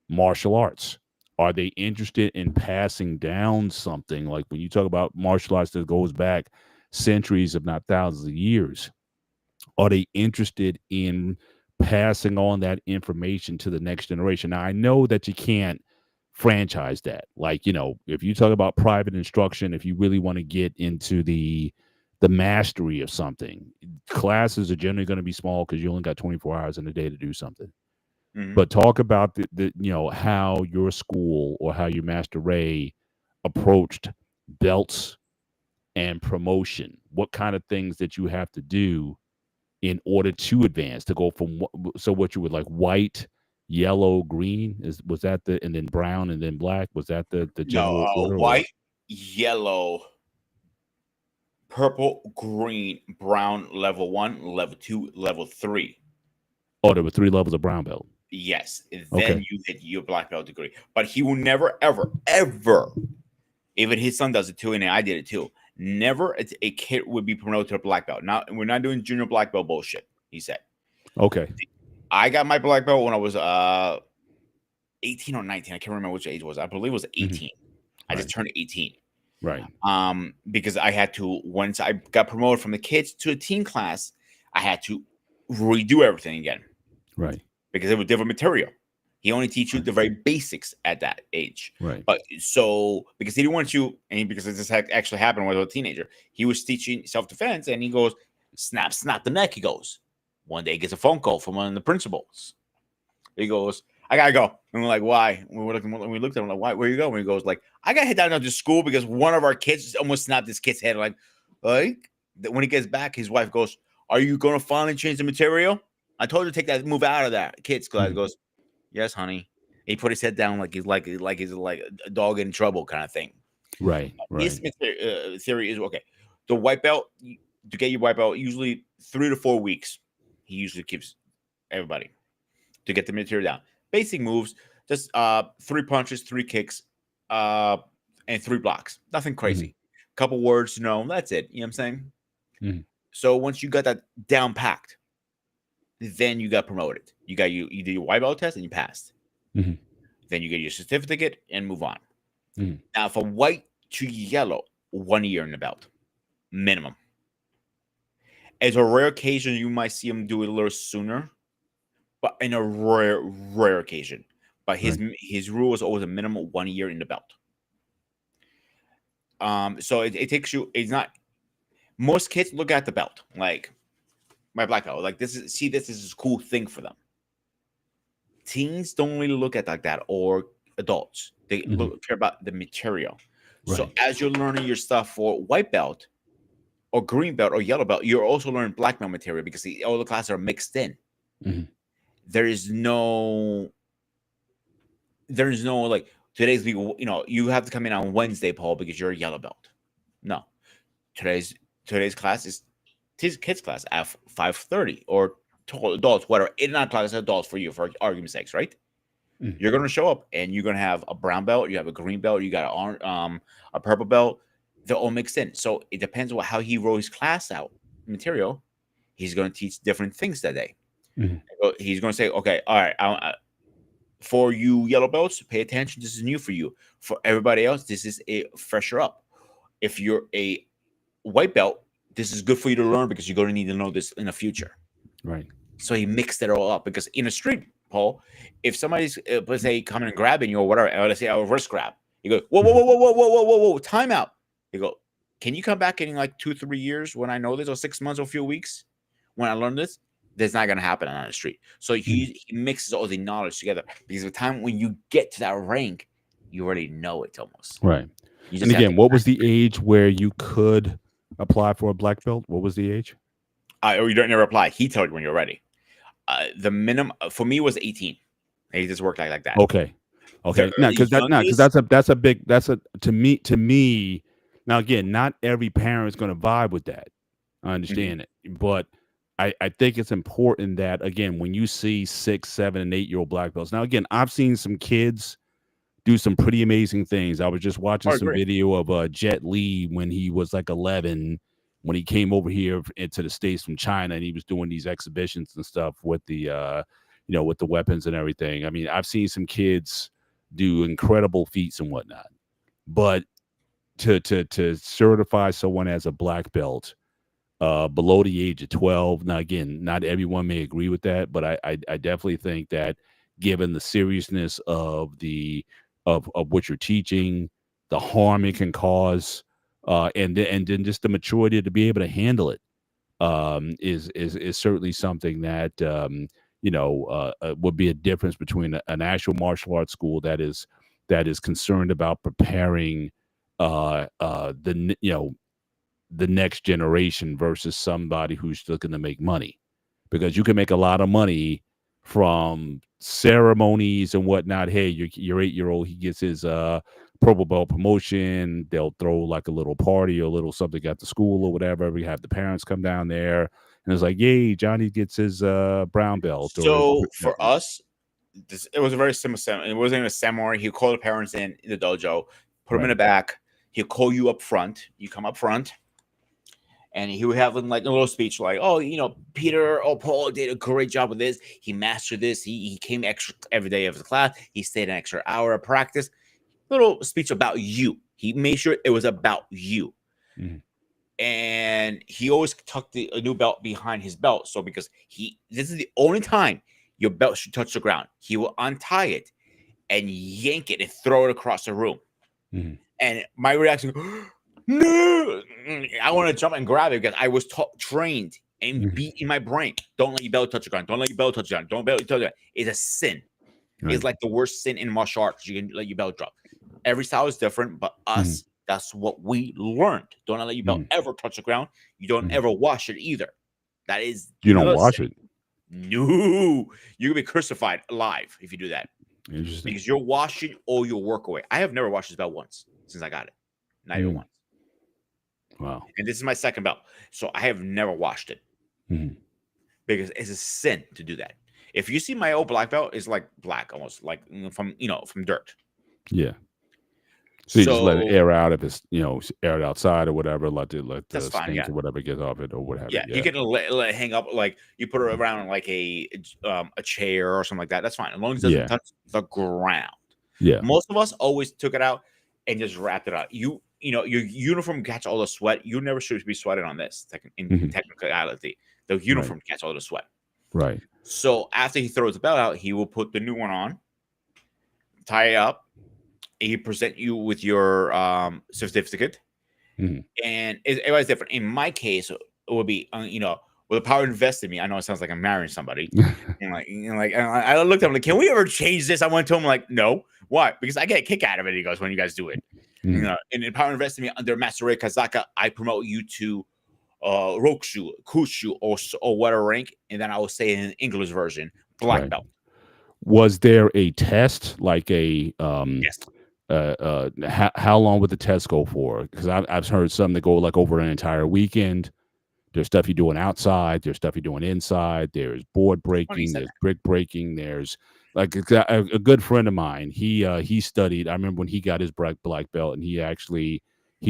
martial arts? Are they interested in passing down something like when you talk about martial arts that goes back centuries, if not thousands of years? Are they interested in passing on that information to the next generation? Now, I know that you can't franchise that. Like, if you talk about private instruction, if you really want to get into the mastery of something, classes are generally going to be small because you only got 24 hours in a day to do something. Mhm. But talk about how your school or how your Master Ray approached belts and promotion. What kind of things that you have to do in order to advance to go from so what you would like white, yellow, green was that the and then brown and then black, was that the No, general order or white, yellow, purple, green, brown, level 1, level 2, level 3. oh there were 3 levels of brown belt? Yes, and then Okay. you get your black belt degree. But he will never, ever, ever, even his son does it too, and I did it too. Never a kid would be promoted to a black belt. Now, we're not doing junior black belt bullshit, he said. Okay. I got my black belt when I was 18 or 19. I can't remember which age it was. I believe it was Mhm. 18. I just Right. turned 18. Right. Because I had to, once I got promoted from the kids to a teen class, I had to redo everything again Right. because it was different material. He only teach you Right. the very basics at that age. Right. But so because he didn't want you, and because this actually happened when I was a teenager, he was teaching self-defense, and he goes, snap the neck. He goes, one day he gets a phone call from one of the principals. He goes, I gotta go. And we're like, why? We looked at him like, why? Where you going? He goes, like, I gotta head down to school because one of our kids almost snapped this kid's head. Like, when he gets back, his wife goes, are you gonna finally change the material? I told you to take that move out of that kid's class. He Mhm. goes, yes, honey. He put his head down like he's like a dog in trouble kind of thing. Right. His Right. theory is okay. The white belt, to get your white belt, usually 3 to 4 weeks. He usually gives everybody to get the material down. Basic moves, just 3 punches, 3 kicks, and 3 blocks. Nothing Mhm. crazy. Couple words, that's it. You know what I'm saying? Mhm. So once you got that down packed, then you got promoted. You did your white belt test and you passed. Mhm. Then you get your certificate and move on. Mhm. Now, from white to yellow, 1 year in the belt, minimum. As a rare occasion, you might see him do it a little sooner, but in a rare occasion. But his Right. his rule is always a minimum 1 year in the belt. So it takes you. It's not. Most kids look at the belt like my black belt. Like this is a cool thing for them. Teens don't really look at like that, or adults. They Mhm. care about the material. So Right. as you're learning your stuff for white belt or green belt or yellow belt, you're also learning black belt material because all the classes are mixed in. Mhm. There is no like today's people. You have to come in on Wednesday, Paul, because you're a yellow belt. No, today's today's class is kids class at 5:30 or adults, whatever, 8 or 9 o'clock is adults for you, for argument's sakes, right? Mhm. You're gonna show up and you're gonna have a brown belt, you have a green belt, you got a purple belt. They're all mixed in. So it depends on how he wrote his class out material. He's gonna teach different things that day. Mhm. He's gonna say, okay, all right, for you yellow belts, pay attention. This is new for you. For everybody else, this is a fresher up. If you're a white belt, this is good for you to learn because you're going to need to know this in the future. Right. So he mixed it all up because in a street, Paul, if somebody's let's say coming and grabbing you or whatever, let's say a wrist grab, you go, whoa, whoa, whoa, Mhm. whoa, whoa, whoa, whoa, whoa, whoa, time out. You go, can you come back in like 2, 3 years when I know this, or 6 months or a few weeks when I learn this? That's not going to happen on the street. So Mhm. he mixes all the knowledge together because the time when you get to that rank, you already know it almost. Right. You And just have to again, what was the age where you could apply for a black belt? What was the age? or you don't never apply. He told you when you're ready. The minimum for me was 18. He just worked like that. Okay. Okay. No, because youngest, that's a big to me. Now again, not every parent is going to vibe with that. I Mhm. understand it, but I think it's important that again, when you see 6, 7, and 8-year-old black belts. Now again, I've seen some kids do some pretty amazing things. I was just watching I some agree. video of Jet Li when he was like 11, when he came over here into the States from China, and he was doing these exhibitions and stuff with the with the weapons and everything. I mean, I've seen some kids do incredible feats and whatnot, but to certify someone as a black belt below the age of 12. Now, again, not everyone may agree with that, but I definitely think that given the seriousness of of what you're teaching, the harm it can cause, and then just the maturity to be able to handle it, is certainly something that would be a difference between an actual martial arts school that is concerned about preparing the next generation versus somebody who's looking to make money, because you can make a lot of money from ceremonies and whatnot. Hey, your 8-year-old, he gets his purple belt promotion. They'll throw like a little party or a little something at the school or whatever. We have the parents come down there and it's like, yay, Johnny gets his brown belt or his So for us, it was a very simple. It wasn't even a samurai. He'll call the parents in the dojo, put them in right. the back. He'll call you up front. You come up front, and he would have like a little speech like, "Oh, Peter or Paul did a great job with this. He mastered this. He came extra every day of the class. He stayed an extra hour of practice." Little speech about you. He made sure it was about you. Mhm. And he always tucked a new belt behind his belt. So because this is the only time your belt should touch the ground. He will untie it and yank it and throw it across the room. Mhm. And my reaction, no, I want to jump and grab it because I was trained and Mhm. beat in my brain. Don't let your belt touch the ground. Don't let your belt touch the ground. Don't let your belt touch the ground. It's a sin. Right. It's like the worst sin in martial arts. You can let your belt drop. Every style is different, but us, that's what we learned. Don't let your belt Mhm. ever touch the ground. You don't Mhm. ever wash it either. That is You don't the wash sin. it. No, you're gonna be crucified alive if you do that Interesting. because you're washing all your work away. I have never washed this belt once since I got it, not even Mm. once. Wow. And this is my second belt, so I have never washed it Mhm. because it's a sin to do that. If you see my old black belt, it's like black almost, like from dirt. Yeah. So you just let it So air out if it's air it outside or whatever. Let that's the fine. stink Yeah, or whatever get off it or what have you. yeah. You Yeah. can let it hang up, like you put it around like a chair or something like that. That's fine as long as it doesn't Yeah. touch the ground. Yeah. Most of us always took it out and just wrapped it up. Your uniform catch all the sweat. You never should be sweating on this. In Mhm. technicality, the Right. uniform catch all the sweat. Right. So after he throws the belt out, he will put the new one on, tie it up. He present you with your certificate, Mhm. and everybody's different. In my case, it would be with the power invested in me. I know it sounds like I'm marrying somebody, and I looked at him like, can we ever change this? I went to him like, no. Why? Because I get a kick out of it. He goes, when you guys do it, Mhm. and in power invested in me under Master Ray Kazaka, I promote you to Rokushu, Kushu, or whatever rank, and then I will say in an English version, black Right. belt. Was there a test like Yes. how long would the test go for? Because I've heard some that go like over an entire weekend. There's stuff you're doing outside. There's stuff you're doing inside. There's board Funny you breaking. said There's brick breaking. There's like a good friend of mine. He studied. I remember when he got his black belt, and he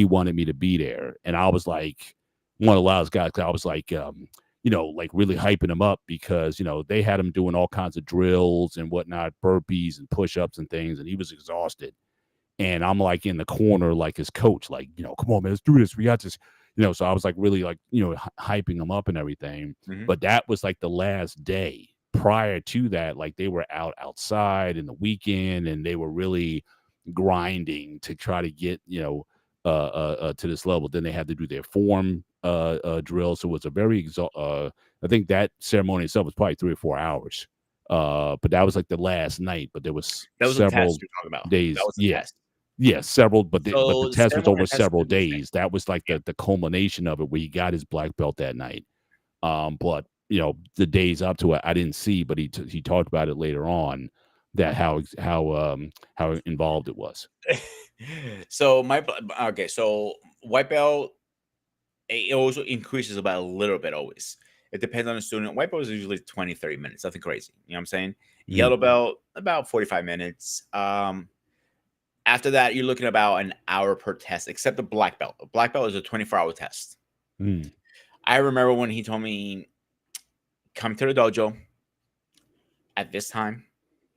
wanted me to be there, and I was like one of the loudest guys. 'Cause I was like, like really hyping him up because they had him doing all kinds of drills and whatnot, burpees and push ups and things, and he was exhausted. And I'm like in the corner, like his coach, like, come on, man, let's do this. We got this, So I was like really like, hyping him up and everything. that. Mhm. But that was like the last day. Prior to that, like they were outside in the weekend and they were really grinding to try to get, to this level. Then they had to do their form drill. So it was a very, I think that ceremony itself was probably 3 or 4 hours. But that was like the last night. But there was That was a several test you're talking about. days. That was a Yeah. test. Yeah, several, but the So the test was ceremony over and test several is the same. days. That was like the culmination of it, where he got his black belt that night. But the days up to it, I didn't see, but he talked about it later on, that how involved it was. So so white belt, it also increases about a little bit always. It depends on the student. White belt is usually 20, 30 minutes, nothing crazy. You know what I'm saying? Yellow belt, about 45 minutes. After that, you're looking about an hour per test, except the black belt. A black belt is a 24-hour test. Mm. I remember when he told me, come to the dojo at this time.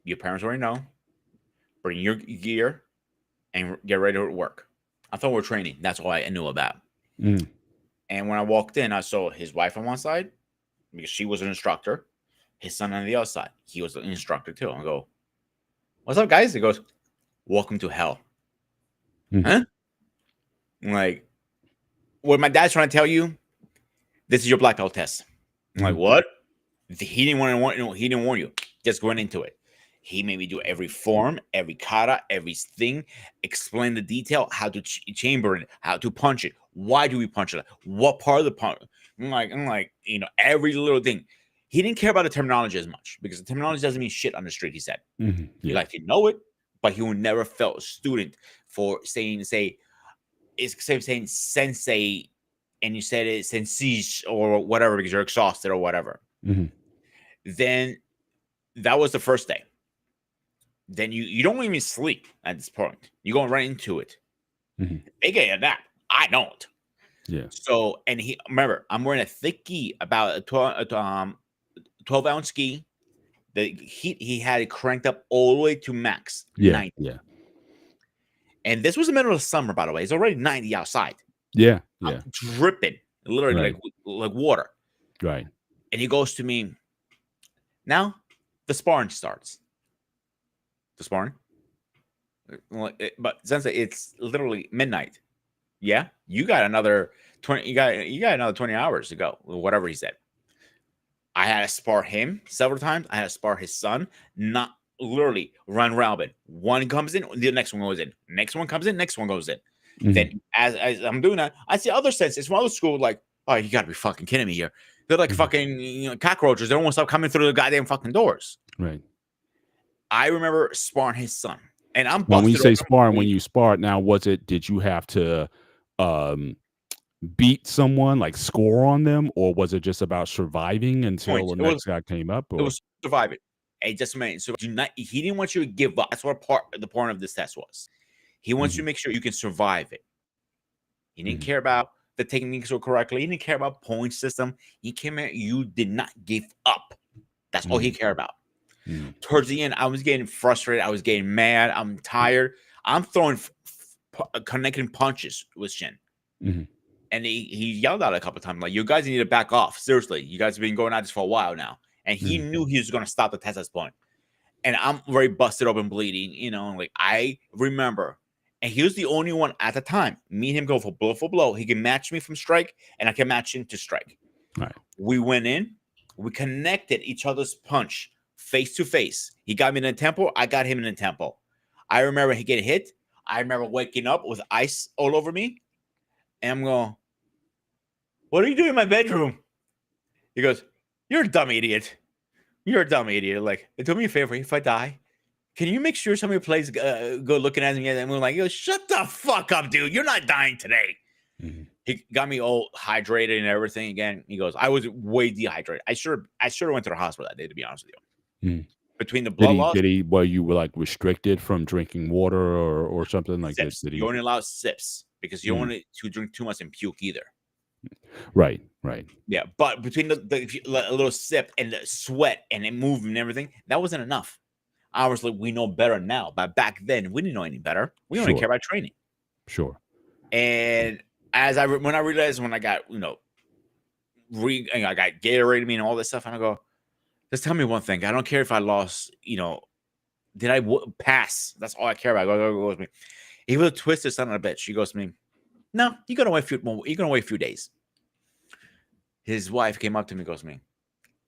Your parents already know. Bring your gear and get ready to work. I thought we were training. That's all I knew about. Mm. And when I walked in, I saw his wife on one side because she was an instructor. His son on the other side. He was an instructor too. I go, what's up, guys? He goes, welcome to hell. Mm. Huh? I'm like, what my dad's trying to tell you, this is your black belt test. I'm like, what? He didn't he didn't warn you. Just going into it. He made me do every form, every kata, everything, explain the detail, how to chamber it, how to punch it. Why do we punch it? What part of the punch? I'm like, every little thing. He didn't care about the terminology as much because the terminology doesn't mean shit on the street, he said. Mm-hmm. He liked to know it, but he would never felt a student for saying sensei and you said it sensei or whatever because you're exhausted or whatever. Mm-hmm. Then that was the first day. Then you don't even sleep at this point. You're going right into it. Mm-hmm. They get a nap. I don't. Yeah. So, and remember, I'm wearing a thick gi, about a 12-ounce gi. The heat, he had it cranked up all the way to max. Yeah. 90. Yeah. And this was the middle of summer, by the way. It's already 90 outside. Yeah. Yeah. I'm dripping, literally Right. like water. Right. And he goes to me, now the sparring starts. The sparring? But Sensei, it's literally midnight. Yeah, you got another 20. You got another 20 hours to go. Whatever he said. I had to spar him several times. I had to spar his son. Not literally run robin. One comes in, the next one goes in. Next one comes in, next one goes in. Mm-hmm. Then as I'm doing that, I see other senseis from other school like, oh, you got to be fucking kidding me here. They're like fucking cockroaches. They don't want to stop coming through the goddamn fucking doors. Right. I remember sparring his son, and I'm When you busted say open. sparring, when you sparred, now did you have to beat someone, like score on them, or was it just about surviving until Points. the next guy came up? It Or? was surviving. It just meant so he didn't want you to give up. That's what the point of this test was. He wants you to make sure you can survive it. He didn't care about the techniques or correctly. He didn't care about point system. He came at you did not give up. That's all he cared about. Towards the end, I was getting frustrated. I was getting mad. I'm tired. I'm throwing connecting punches with Shin. Mm-hmm. And he yelled out a couple of times, like, you guys need to back off. Seriously, you guys have been going at this for a while now. And he knew he was going to stop the test at this point. And I'm very busted up and bleeding, and like I remember. And he was the only one at the time. Me and him go for blow. He can match me from strike, and I can match him to strike. Right. We went in. We connected each other's punch face to face. He got me in the temple. I got him in the temple. I remember he get hit. I remember waking up with ice all over me. And I'm going, what are you doing in my bedroom? He goes, you're a dumb idiot. You're a dumb idiot. Like, do me a favor. If I die, can you make sure somebody plays go looking at me? And we're like, yo, shut the fuck up, dude. You're not dying today. He got me all hydrated and everything again. He goes, I was way dehydrated. I should have went to the hospital that day, to be honest with you. Mm. Between the Did blood he? loss, Did he? Well, you were like restricted from drinking water or something like that. sips. Did You he? only allow sips because you don't Mm. want to drink too much and puke either. Right. Right. Yeah, but between if you let a little sip and the sweat and it moved and everything, that wasn't enough. Obviously, we know better now, but back then we didn't know any better. We only care Sure. about training. Sure. And when I realized when I got I got Gatorade me and all this stuff, and I go, just tell me one thing. I don't care if I lost. Did I pass? That's all I care about. Goes me. He was a twisted son of a bitch. He goes to me, no, you're gonna wait a few days. His wife came up to me and goes to me,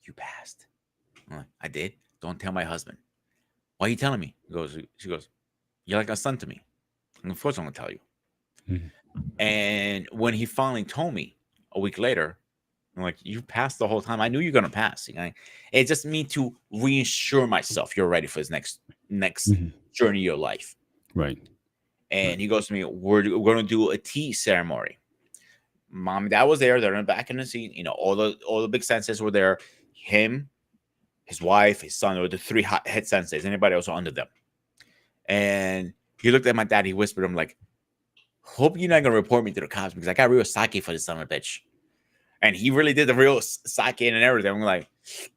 you passed. I'm like, I did. Don't tell my husband. Why are you telling me? She goes, you're like a son to me. And of course I'm gonna tell you. Mhm. And when he finally told me a week later, I'm like, you passed the whole time. I knew you're gonna pass. It's just me to reassure myself you're ready for this next Mhm. journey of your life. Right. And he goes to me, we're gonna do a tea ceremony. Mom and dad was there. They're in the back in the seat. All the big senseis were there. Him, his wife, his son. There were the three head senseis. Anybody else under them. And he looked at my dad. He whispered, "I'm like, hope you're not gonna report me to the cops because I got real sake for this son of a bitch." And he really did the real sake and everything. I'm like,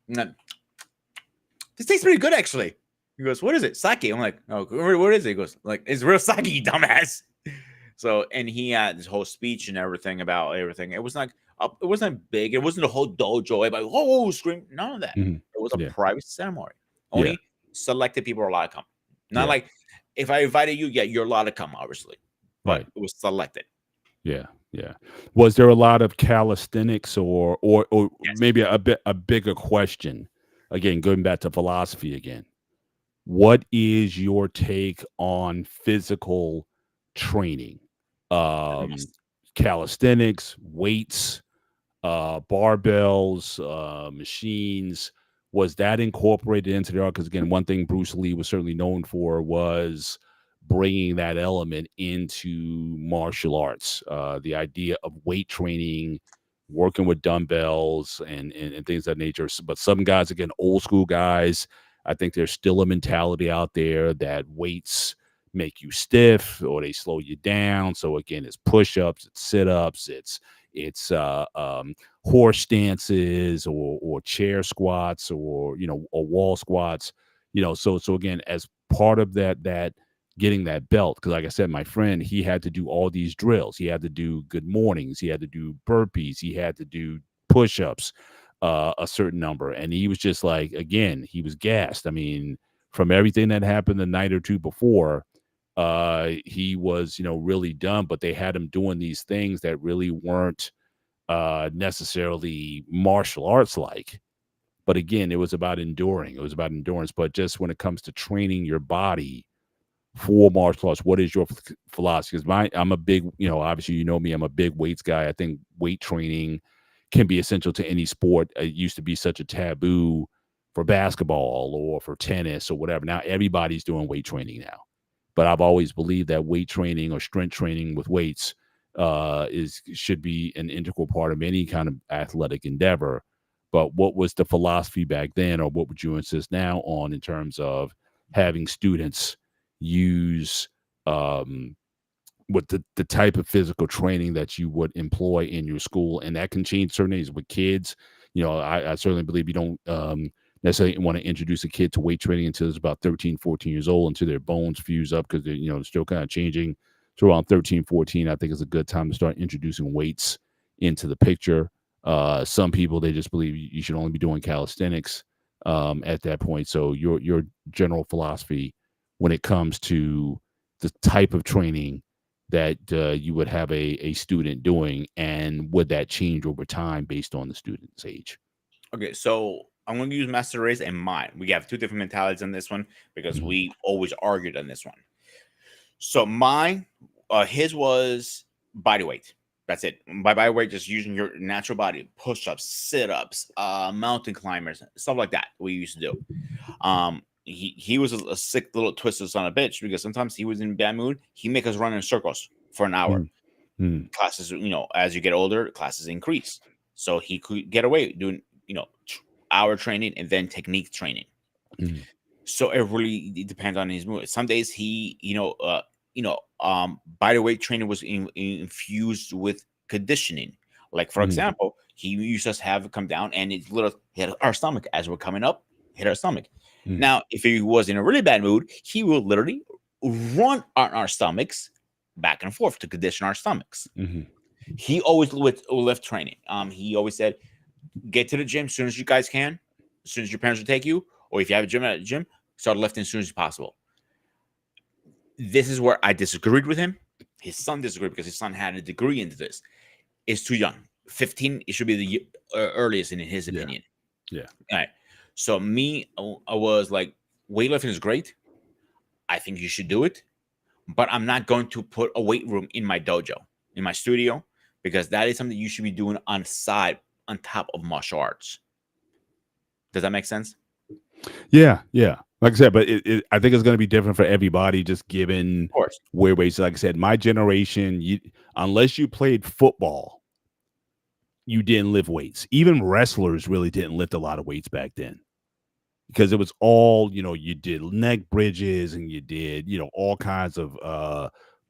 this tastes pretty good actually. He goes, what is it? Sake. I'm like, oh, what is it? He goes, like, it's real sake, you dumbass. So, and he had this whole speech and everything about everything. It was like, it wasn't big. It wasn't a whole dojo. Everybody, whoa, scream. None of that. Mhm. It was a Yeah. private ceremony. Yeah. Only selected people are allowed to come. Not Yeah. like if I invited you, yeah, you're allowed to come, obviously. But Right. it was selected. Yeah. Yeah. Was there a lot of calisthenics or Yes. maybe a bigger question? Again, going back to philosophy again. What is your take on physical training? Um, Yes. Calisthenics, weights, barbells, machines. Was that incorporated into the art? Because again, one thing Bruce Lee was certainly known for was bringing that element into martial arts. The idea of weight training, working with dumbbells, and things of that nature. But some guys, again, old school guys, I think there's still a mentality out there that weights make you stiff or they slow you down. So again, it's push-ups, it's sit-ups, it's horse stances or chair squats or wall squats. So again, as part of that getting that belt, because like I said, my friend, he had to do all these drills. He had to do good mornings, he had to do burpees, he had to do push-ups, a certain number, and he was just like, again, he was gassed. I mean, from everything that happened the night or two before, he was really done, but they had him doing these things that really weren't necessarily martial arts like. But again, it was about enduring. It was about endurance. But just when it comes to training your body for martial arts, what is your philosophy? Because I'm a big, obviously me, I'm a big weights guy. I think weight training can be essential to any sport. It used to be such a taboo for basketball or for tennis or whatever. Now everybody's doing weight training now. But I've always believed that weight training or strength training with weights should be an integral part of any kind of athletic endeavor. But what was the philosophy back then, or what would you insist now on in terms of having students use what the type of physical training that you would employ in your school? And that can change certain things with kids. I certainly believe you don't necessarily want to introduce a kid to weight training until it's about 13, 14 years old, until their bones fuse up, because they're still kind of changing. So around 13, 14, I think is a good time to start introducing weights into the picture. Some people, they just believe you should only be doing calisthenics at that point. So your general philosophy when it comes to the type of training that you would have a student doing, and would that change over time based on the student's age? Okay, so I'm going to use Master Race and mine. We have two different mentalities on this one because Mhm. we always argued on this one. So mine, his was body weight. That's it. By body weight, just using your natural body, push-ups, sit-ups, mountain climbers, stuff like that. We used to do. He was a sick little twisted son of a bitch because sometimes he was in a bad mood. He make us run in circles for an hour. Mhm. Mm, Classes, as you get older, classes increase. So he could get away doing, hour training and then technique training. mm, So it really depends on his mood. Some days he, by the way, training was infused with conditioning. Like for mm, example, he used to have come down and it little hit our stomach as we're coming up, hit our stomach. mm, Now, if he was in a really bad mood, he will literally run on our stomachs back and forth to condition our stomachs. mhm, He always with lift training. He always said, get to the gym as soon as you guys can, as soon as your parents will take you, or if you have a gym at a gym, start lifting as soon as possible. This is where I disagreed with him. His son disagreed because his son had a degree into this. It's too young. 15, it should be the earliest in his yeah, opinion. yeah, All right. So me, I was like, weightlifting is great. I think you should do it, but I'm not going to put a weight room in my dojo, in my studio, because that is something you should be doing on side, on top of martial arts. Does that make sense? yeah, yeah. Like I said, but I think it's going to be different for everybody, just given Of course. where weights. Like I said, my generation, unless you played football, you didn't lift weights. Even wrestlers really didn't lift a lot of weights back then, because it was all, you did neck bridges and you did, all kinds of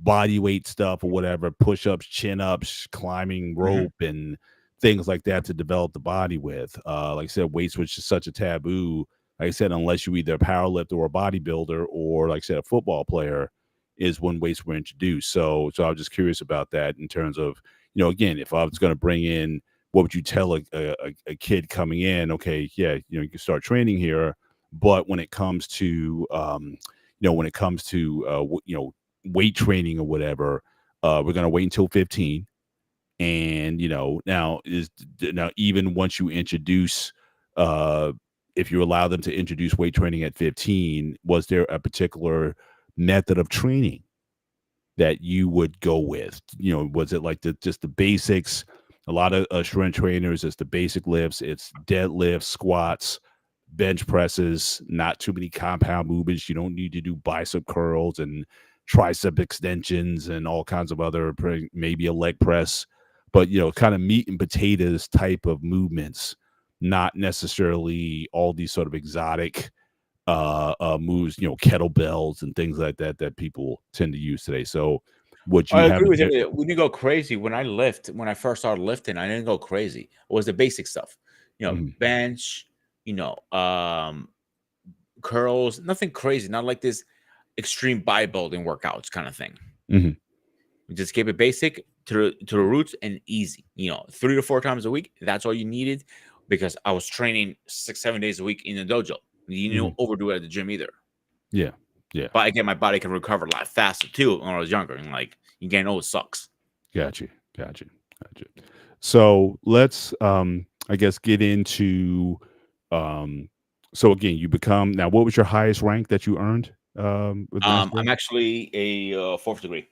body weight stuff or whatever, push-ups, chin-ups, climbing Mhm. rope and things like that to develop the body with. Like I said, weights was just such a taboo. Like I said, unless you either a power lifter or a bodybuilder or, like I said, a football player, is when weights were introduced. So I was just curious about that in terms of, again, if I was going to bring in, what would you tell a kid coming in? Okay, yeah, you can start training here, but when it comes to weight training or whatever, we're gonna wait until 15. And now even once you introduce, uh, if you allow them to introduce weight training at 15, was there a particular method of training that you would go with? Was it like just the basics? A lot of strength trainers, it's the basic lifts, it's deadlifts, squats, bench presses, not too many compound movements. You don't need to do bicep curls and tricep extensions and all kinds of other, maybe a leg press, but kind of meat and potatoes type of movements, not necessarily all these sort of exotic moves, kettlebells and things like that that people tend to use today. So would you I have agree a with him. We didn't go crazy when when I first started lifting. I didn't go crazy. It was the basic stuff, Mhm, bench, you know, um, curls, nothing crazy, not like this extreme bodybuilding workouts kind of thing. mhm, We just keep it basic to the roots and easy. 3 to 4 times a week. That's all you needed, because I was training 6, 7 days a week in the dojo. You mhm. don't overdo it at the gym either. Yeah, yeah. But again, my body can recover a lot faster too when I was younger. And like you getting old sucks. Got you. Got you. Got you. So let's, I guess, get into, um, so again, you become, now, what was your highest rank that you earned, with the I'm necessary? actually a fourth degree.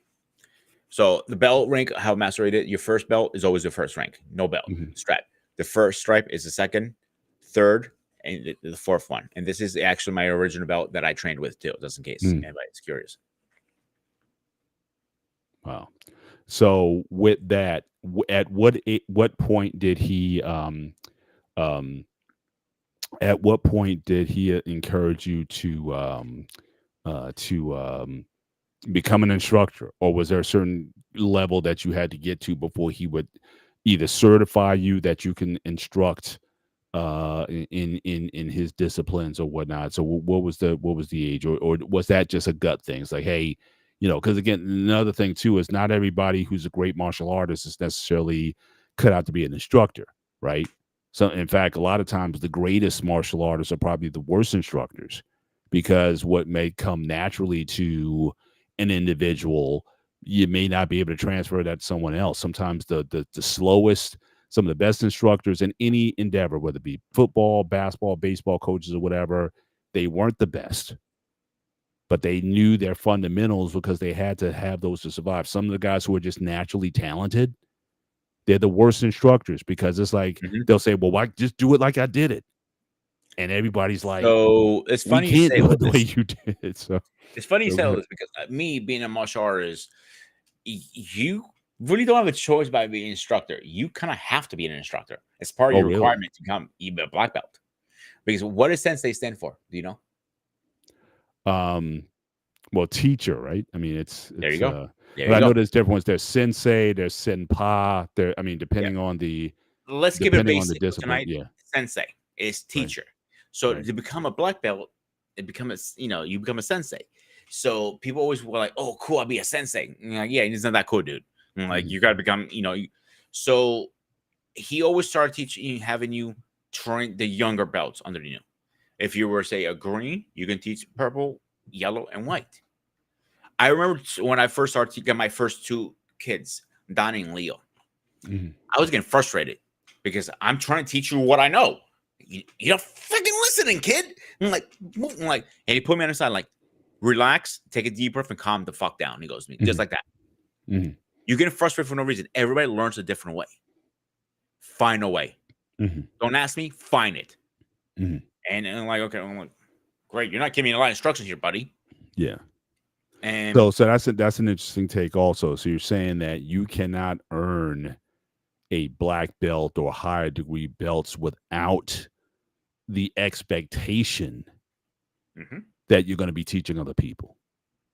So the belt rank, how master rated, your first belt is always the first rank, no belt Mhm, stripe. The first stripe is the second, third, and the fourth one. And this is actually my original belt that I trained with too, just in case mm, anybody's curious. wow. So with that, at what point did he, um, at what point did he encourage you to become an instructor, or was there a certain level that you had to get to before he would either certify you that you can instruct in his disciplines or whatnot? So what was the age, or was that just a gut thing? It's like, hey, because again, another thing too is not everybody who's a great martial artist is necessarily cut out to be an instructor, right? So in fact, a lot of times the greatest martial artists are probably the worst instructors, because what may come naturally to an individual, you may not be able to transfer that to someone else. Sometimes the slowest, some of the best instructors in any endeavor, whether it be football, basketball, baseball coaches, or whatever, they weren't the best, but they knew their fundamentals because they had to have those to survive. Some of the guys who are just naturally talented, they're the worst instructors, because it's like Mhm. they'll say, "Well, why just do it like I did it?" And everybody's like, So it's "We funny you can't say do all it the way this. you did." So, It's funny you so say go all ahead. this because me being a martial artist, you really don't have a choice by being an instructor. You kind of have to be an instructor. It's part of Oh, your really? requirement to become even a black belt. Because what does sensei stand for? Do you know? Um, well, teacher, right? I mean, There you it's go. There but you I know go. there's different ones. There's sensei, there's senpai. There, I mean, Yeah. Let's give it a depending on the basic discipline. tonight. Yeah, Sensei is right, teacher. So right. to become a black belt, it becomes you become a sensei. So people always were like, "Oh, cool, I'll be a sensei." And you're like, yeah, it's not that cool, dude. And like Mhm, you got to become, So he always started teaching you, having you train the younger belts under you. If you were say a green, you can teach purple, yellow, and white. I remember when I first started to get my first two kids, Donnie and Leo. mhm, I was getting frustrated because I'm trying to teach you what I know. You're freaking listening, kid. And he put me on the side, like, relax, take a deep breath, and calm the fuck down. He goes to me, just mhm, like that. mhm, You're getting frustrated for no reason. Everybody learns a different way. Find a way. mhm, Don't ask me, find it. mhm. And I'm like, okay, I'm like, great. You're not giving me a lot of instructions here, buddy. Yeah. And So that's an interesting take also. So you're saying that you cannot earn a black belt or higher degree belts without the expectation mhm, that you're going to be teaching other people.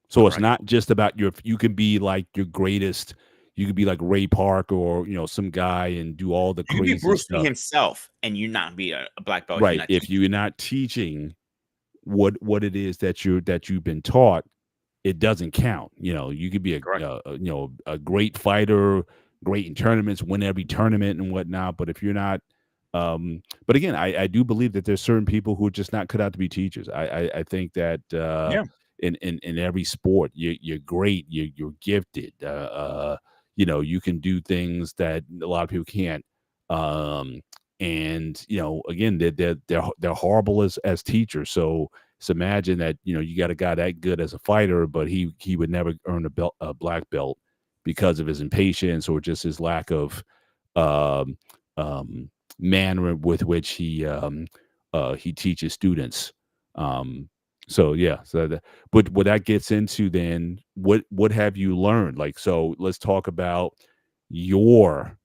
So it's correct. not just about you can be like your greatest, you could be like Ray Park or, some guy and do all the You could be crazy Bruce Lee stuff. himself and you not be a black belt if you're Right. not If teaching. you're not teaching what it is that you've been taught, it doesn't count. You could be Correct. a great fighter, great in tournaments, win every tournament and whatnot. But if you're not, but again, I do believe that there's certain people who are just not cut out to be teachers. I think that Yeah. in every sport, you're great, you're gifted. You can do things that a lot of people can't. Um, and again, they're horrible as teachers. So imagine that you got a guy that good as a fighter, but he would never earn a black belt because of his impatience or just his lack of um, manner with which he teaches students. Um, so yeah, but what that gets into then, what have you learned? Like, so let's talk about your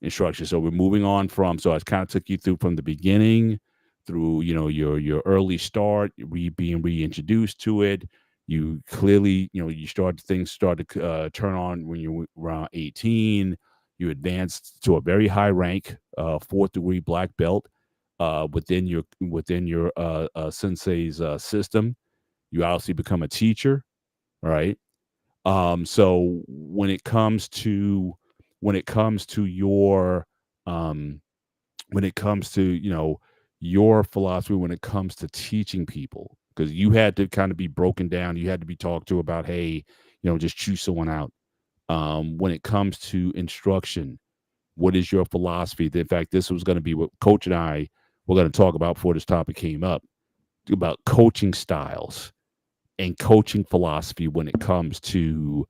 instruction. So we're moving on from. So I kind of took you through from the beginning through your early start, being reintroduced to it. You clearly things start to turn on when you're around 18. You advanced to a very high rank, fourth degree black belt, within your sensei's system. You obviously become a teacher, right? So when it comes to your um when it comes to your philosophy, when it comes to teaching people, because you had to kind of be broken down, you had to be talked to about, hey, just choose someone out. When it comes to instruction, what is your philosophy? In fact, this was going to be what Coach and I were going to talk about before this topic came up, about coaching styles and coaching philosophy when it comes to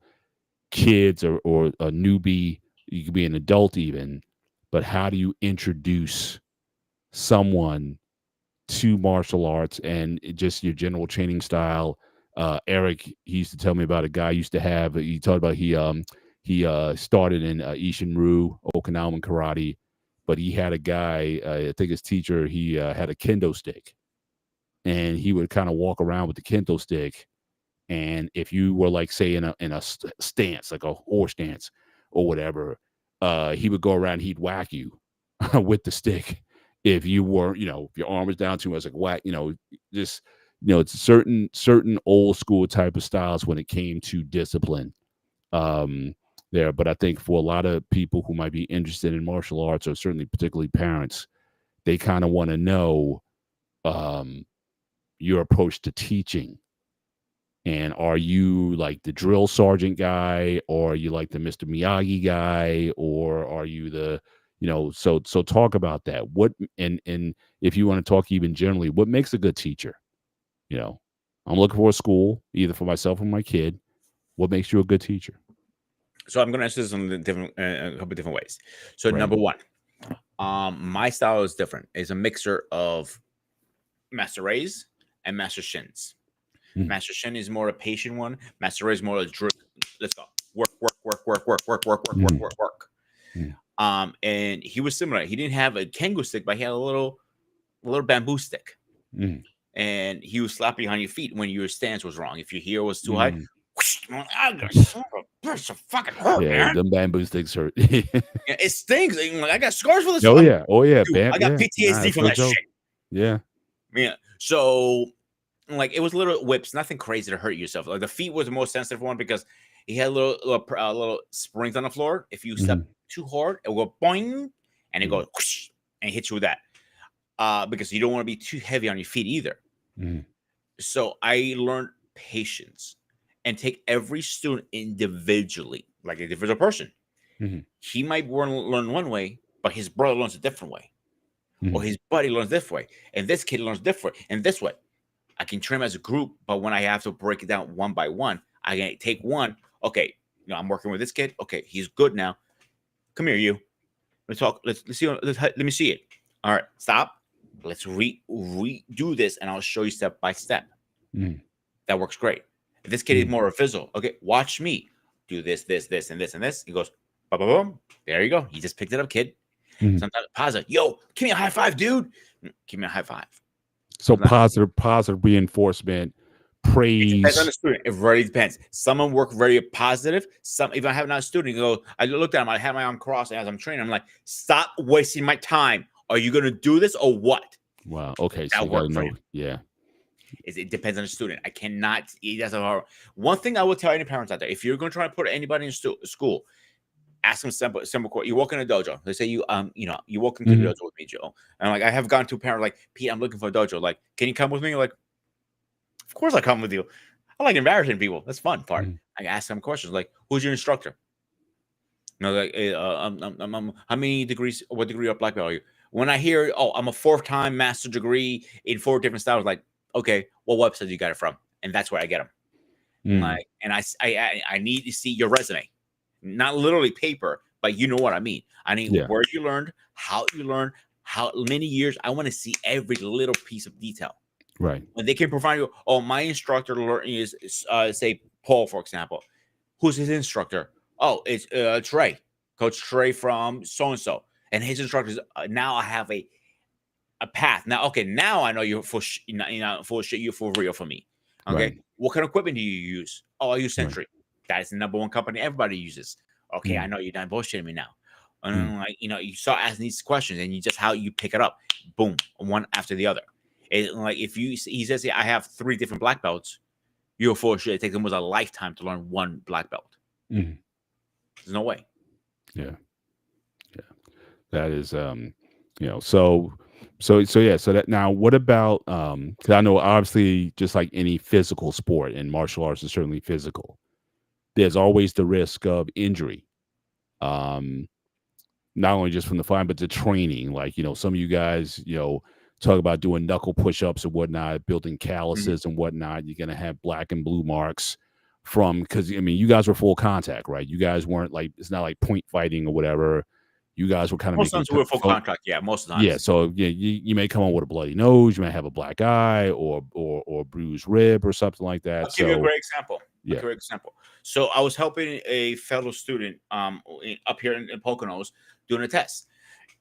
kids or a newbie. You could be an adult even, but how do you introduce someone to martial arts and just your general training style? Eric, he used to tell me about a guy used to have. He talked about he started in Ishinryu, Okinawan karate, but he had a guy. I think his teacher. He had a kendo stick, and he would kind of walk around with the kendo stick. And if you were like, say, in a stance, like a horse stance or whatever, he would go around, he'd whack you with the stick. If you were, if your arm was down too much, like whack, just it's certain old school type of styles when it came to discipline. Um, there, but I think for a lot of people who might be interested in martial arts, or certainly particularly parents, they kind of want to know um, your approach to teaching. And are you like the drill sergeant guy, or are you like the Mr. Miyagi guy, or are you so talk about that. And if you want to talk even generally, what makes a good teacher? You know, I'm looking for a school, either for myself or my kid. What makes you a good teacher? So I'm going to answer this in a couple different ways. So Right. number one, my style is different. It's a mixture of Master Rays and Master Shins. Mhm. Master Shin is more a patient one. Master Ray is more a drill. Let's go. work, work, work, work, work, work, work, work, work, Mm. work, work. Mm. And he was similar. He didn't have a Kengu stick, but he had a little bamboo stick. Mm. And he would slap you on your feet when your stance was wrong. If your heel was too high, Mm. I got son of a bitch, it fucking hurt, Yeah, man. them bamboo sticks hurt. Yeah, it stings. And, like, I got scars for this. Oh yeah, oh yeah, Dude, I got yeah. Nah, PTSD that's from no that joke. shit. Yeah. Yeah. So, like, it was little whips, nothing crazy to hurt yourself. Like, the feet was the most sensitive one because he had little springs on the floor. If you step Mhm. too hard, it will go boing, and it Mhm. goes whoosh, and hit you with that. Because you don't want to be too heavy on your feet either. Mhm. So I learned patience and take every student individually, like a individual person. Mhm. He might learn one way, but his brother learns a different way, or Mhm. his buddy learns this way, and this kid learns different and this way. I can train them as a group, but when I have to break it down one by one, I can take one. Okay, I'm working with this kid. Okay, he's good now. Come here, you. Let's talk. Let's see. Let me see it. All right, stop. Let's redo this, and I'll show you step by step. Mhm. That works great. If this kid is Mhm. more visual, okay, watch me do this, this, this, and this, and this. He goes, boom, boom, boom. There you go. He just picked it up, kid. Mhm. Sometimes positive. Yo, give me a high five, dude. Give me a high five. So Sometimes positive reinforcement, it depends on praise. the student. It really depends. Some work very positive. Some, if I have not a student, I looked at him, I had my arm crossed as I'm training. I'm like, stop wasting my time. Are you gonna do this or what? Wow. Okay, so That you got to worked for know. him. Yeah. It depends on the student. I cannot. That's a hard. One thing I will tell any parents out there: if you're going to try to put anybody in school, ask them simple question. You walk in a dojo. They say you walk into the Mhm. dojo with me, Joe. And like I have gone to a parent like, Pete, I'm looking for a dojo. Like, can you come with me? Like, of course I come with you. I like embarrassing people. That's fun part. Mhm. I ask them questions like, who's your instructor? Like, how many degrees? What degree of black belt are you? When I hear, oh, I'm a fourth time master degree in 4 different styles, like, okay, what website you got it from? And that's where I get them. Mhm. Like, and I need to see your resume, not literally paper, but you know what I mean. I need Yeah. where you learned, how you learned, how many years. I want to see every little piece of detail. Right. When they can provide you, oh, my instructor is say Paul, for example. Who's his instructor? Oh, it's Trey, Coach Trey from so and so, and his instructors. Now I have a path. Now, okay, now I know you're for full shit. You're for real for me. Okay, Right. what kind of equipment do you use? Oh, I use Right. Sentry. That is the number one company everybody uses. Okay, I Mhm. know you're not bullshitting me now. And Mhm. then, like, you start asking these questions, and you just how you pick it up, boom, one after the other. Like if he says, yeah, I have 3 different black belts. You're full shit. It takes almost a lifetime to learn one black belt. Mhm. There's no way. Yeah. Yeah. That is so yeah, so that now what about 'cause I know obviously just like any physical sport and martial arts is certainly physical. There's always the risk of injury. Um not only just from the fight, but the training. Like, some of you guys, talk about doing knuckle push-ups and whatnot, building Mhm. calluses and whatnot. You're gonna have black and blue marks from because I mean you guys were full contact, right? You guys weren't like it's not like point fighting or whatever. You guys were kind of Most making times we're full contract. Yeah, most of the yeah, times. so yeah, you may come on with a bloody nose, you may have a black eye or bruised rib or something like that. I'll give you a So great example. yeah. So I was helping a fellow student up here in Poconos doing a test,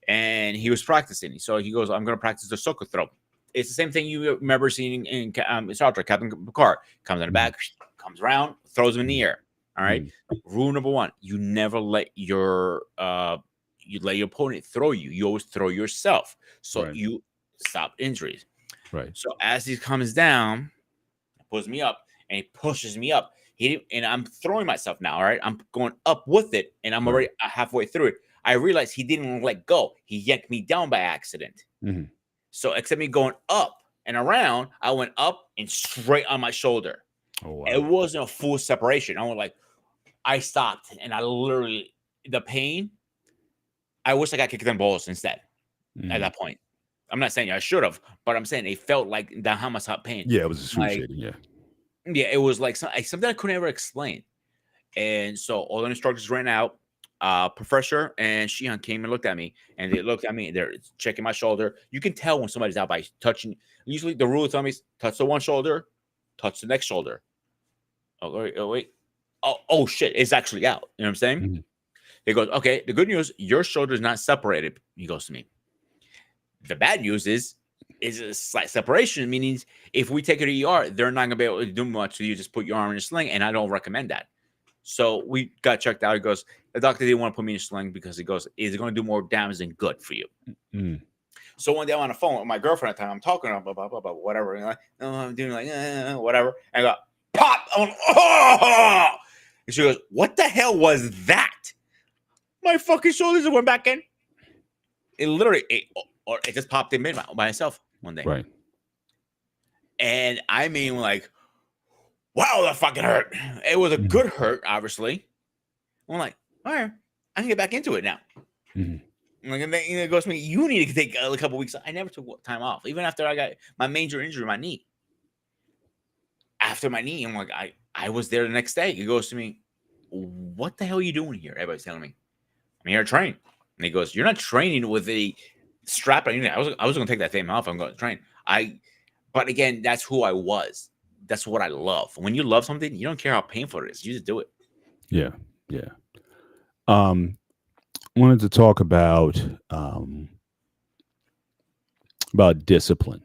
and he was practicing. So he goes, "I'm going to practice the soccer throw." It's the same thing you remember seeing in Star Trek. Captain Picard comes in the Mhm. back, comes around, throws him in the Mhm. air. All right. Mhm. Rule number one: you never let your opponent throw you. You always throw yourself, so Right. you stop injuries. Right. So as he comes down, pulls me up and he pushes me up. And I'm throwing myself now. All right, I'm going up with it, and I'm Right. already halfway through it. I realized he didn't let go. He yanked me down by accident. Mhm. So except me going up and around, I went up and straight on my shoulder. Oh It wow. wasn't a full separation. I went like I stopped, and I literally the pain. I wish I got kicked in the balls instead at Mhm. that point. I'm not saying I should have, but I'm saying it felt like that how much pain. Yeah, it was Like excruciating, yeah. yeah, it was like something I couldn't ever explain. And so all the instructors ran out. Professor and Shihan came and looked at me, and they looked at me. They're checking my shoulder. You can tell when somebody's out by touching. Usually, the rule of thumb is touch the one shoulder, touch the next shoulder. Oh wait, oh wait. oh shit, it's actually out. You know what I'm saying? Mhm. He goes, okay, the good news, your shoulder's not separated. He goes to me. The bad news is a slight separation, meaning if we take it to ER, they're not gonna be able to do much. So you just put your arm in a sling, and I don't recommend that. So we got checked out. He goes, the doctor didn't want to put me in a sling because he goes, it's going to do more damage than good for you. Mm. So one day I'm on the phone with my girlfriend at the time. I'm talking about whatever. And like, oh, I'm doing like whatever. And I go, pop. I'm like, oh! And she goes, what the hell was that? My fucking shoulders went back in. It literally, it just popped in by itself one day. Right. And I mean, like, wow, that fucking hurt. It was a good hurt, obviously. I'm like, all right, I can get back into it now. Mhm. Like, and then it goes to me, you need to take a couple weeks. I never took time off, even after I got my major injury, my knee. After my knee, I'm like, I was there the next day. He goes to me, what the hell are you doing here? Everybody's telling me, I'm here to train. And he goes, you're not training with a strap on your neck. I was going to take that thing off. I'm going to train. But again, that's who I was. That's what I love. When you love something, you don't care how painful it is. You just do it. Yeah. Yeah. Wanted to talk about discipline,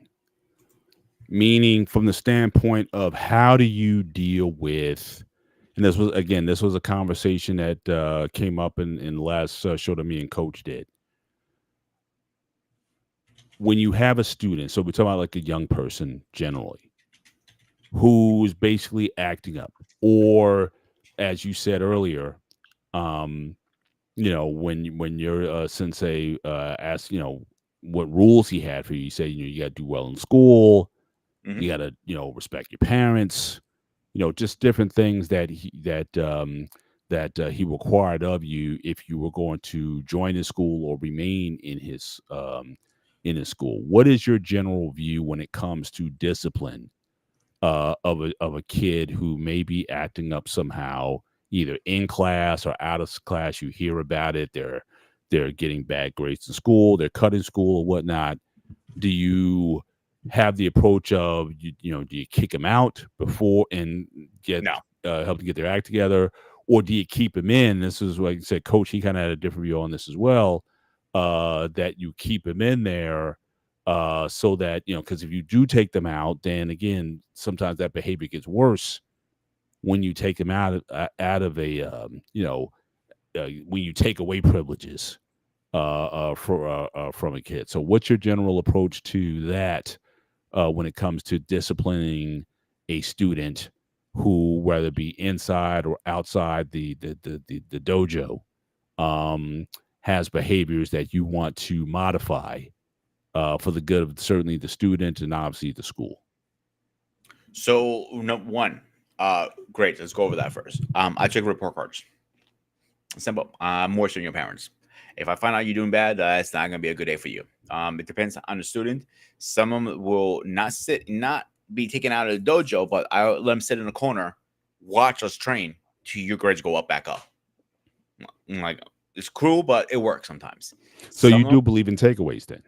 meaning from the standpoint of how do you deal with, and this was a conversation that came up in the last show that me and Coach did. When you have a student, so we're talking about like a young person generally, who's basically acting up, or as you said earlier, when your sensei asks, what rules he had for you, you say, you got to do well in school, you got to, respect your parents, just different things that he required of you if you were going to join his school or remain in his school. What is your general view when it comes to discipline of a kid who may be acting up somehow, either in class or out of class? You hear about it. They're getting bad grades in school. They're cutting school or whatnot. Do you have the approach of do you kick them out before and get No. help to get their act together, or do you keep them in? This is like I said, Coach. He kind of had a different view on this as well. That you keep them in there. So that, because if you do take them out, then again, sometimes that behavior gets worse when you take them out of a, when you take away privileges from a kid. So what's your general approach to that when it comes to disciplining a student who, whether it be inside or outside the dojo, has behaviors that you want to modify for the good of certainly the student and obviously the school? So, number one, great. Let's go over that first. I check report cards. Simple. More than your parents. If I find out you're doing bad, it's not going to be a good day for you. It depends on the student. Some of them will not be taken out of the dojo, but I'll let them sit in the corner, watch us train till your grades go back up. Like, it's cruel, but it works sometimes. So you do believe in takeaways then?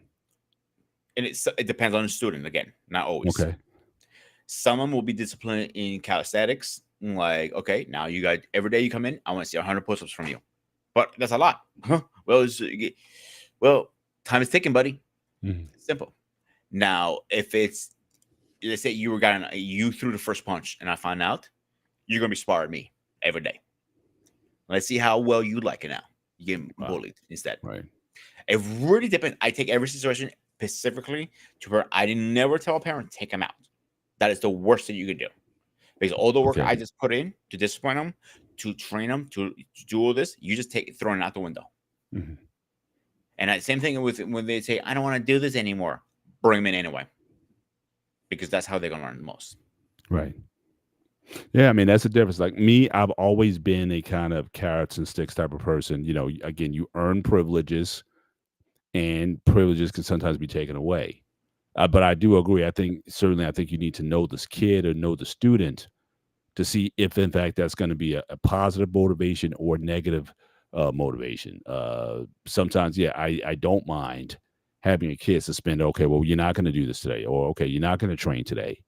And it depends on the student, again, not always. Okay. Some of them will be disciplined in calisthenics. Like, okay, now you got every day you come in, I want to see 100 push-ups from you. But that's a lot. Well, time is ticking, buddy. Mhm. Simple. Now, if it's, let's say you threw the first punch and I find out, you're gonna be sparring me every day. Let's see how well you like it now. You get bullied instead. Right. It really depends. I take every situation specifically to where I never tell a parent take them out. That is the worst thing you can do. Because all the work I just put in to discipline them, to train them, to do all this, you just throwing it out the window. Mm-hmm. And that same thing with when they say, I don't want to do this anymore, bring them in anyway. Because that's how they're going to learn the most. Right. Yeah, I mean, that's the difference. Like me, I've always been a kind of carrots and sticks type of person. Again, you earn privileges, and privileges can sometimes be taken away. But I do agree. I think you need to know this kid or know the student to see if, in fact, that's going to be a positive motivation or negative motivation. Sometimes, I don't mind having a kid suspend. Okay, well, you're not going to do this today, or okay, you're not going to train today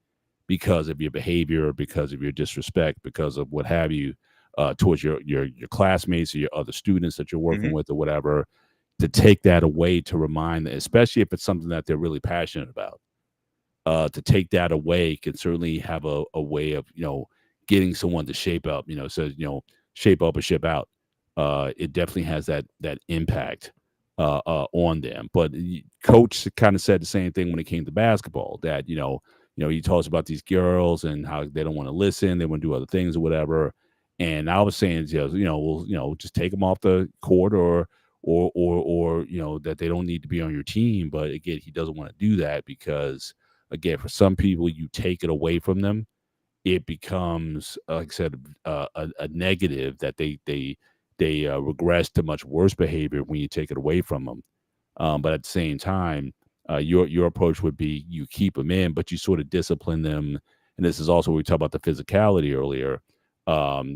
because of your behavior, because of your disrespect, because of what have you. towards your classmates or your other students that you're working Hmm. with or whatever, to take that away, to remind, especially if it's something that they're really passionate about, to take that away can certainly have a way of getting someone to shape up. So shape up or ship out. It definitely has that impact on them. But coach kind of said the same thing when it came to basketball. That he talks about these girls and how they don't want to listen, they want to do other things or whatever. And I was saying, well, just take them off the court, or that they don't need to be on your team. But again, he doesn't want to do that because, again, for some people, you take it away from them, it becomes, like I said, a negative that they regress to much worse behavior when you take it away from them. But at the same time, your approach would be you keep them in, but you sort of discipline them. And this is also where we talked about the physicality earlier.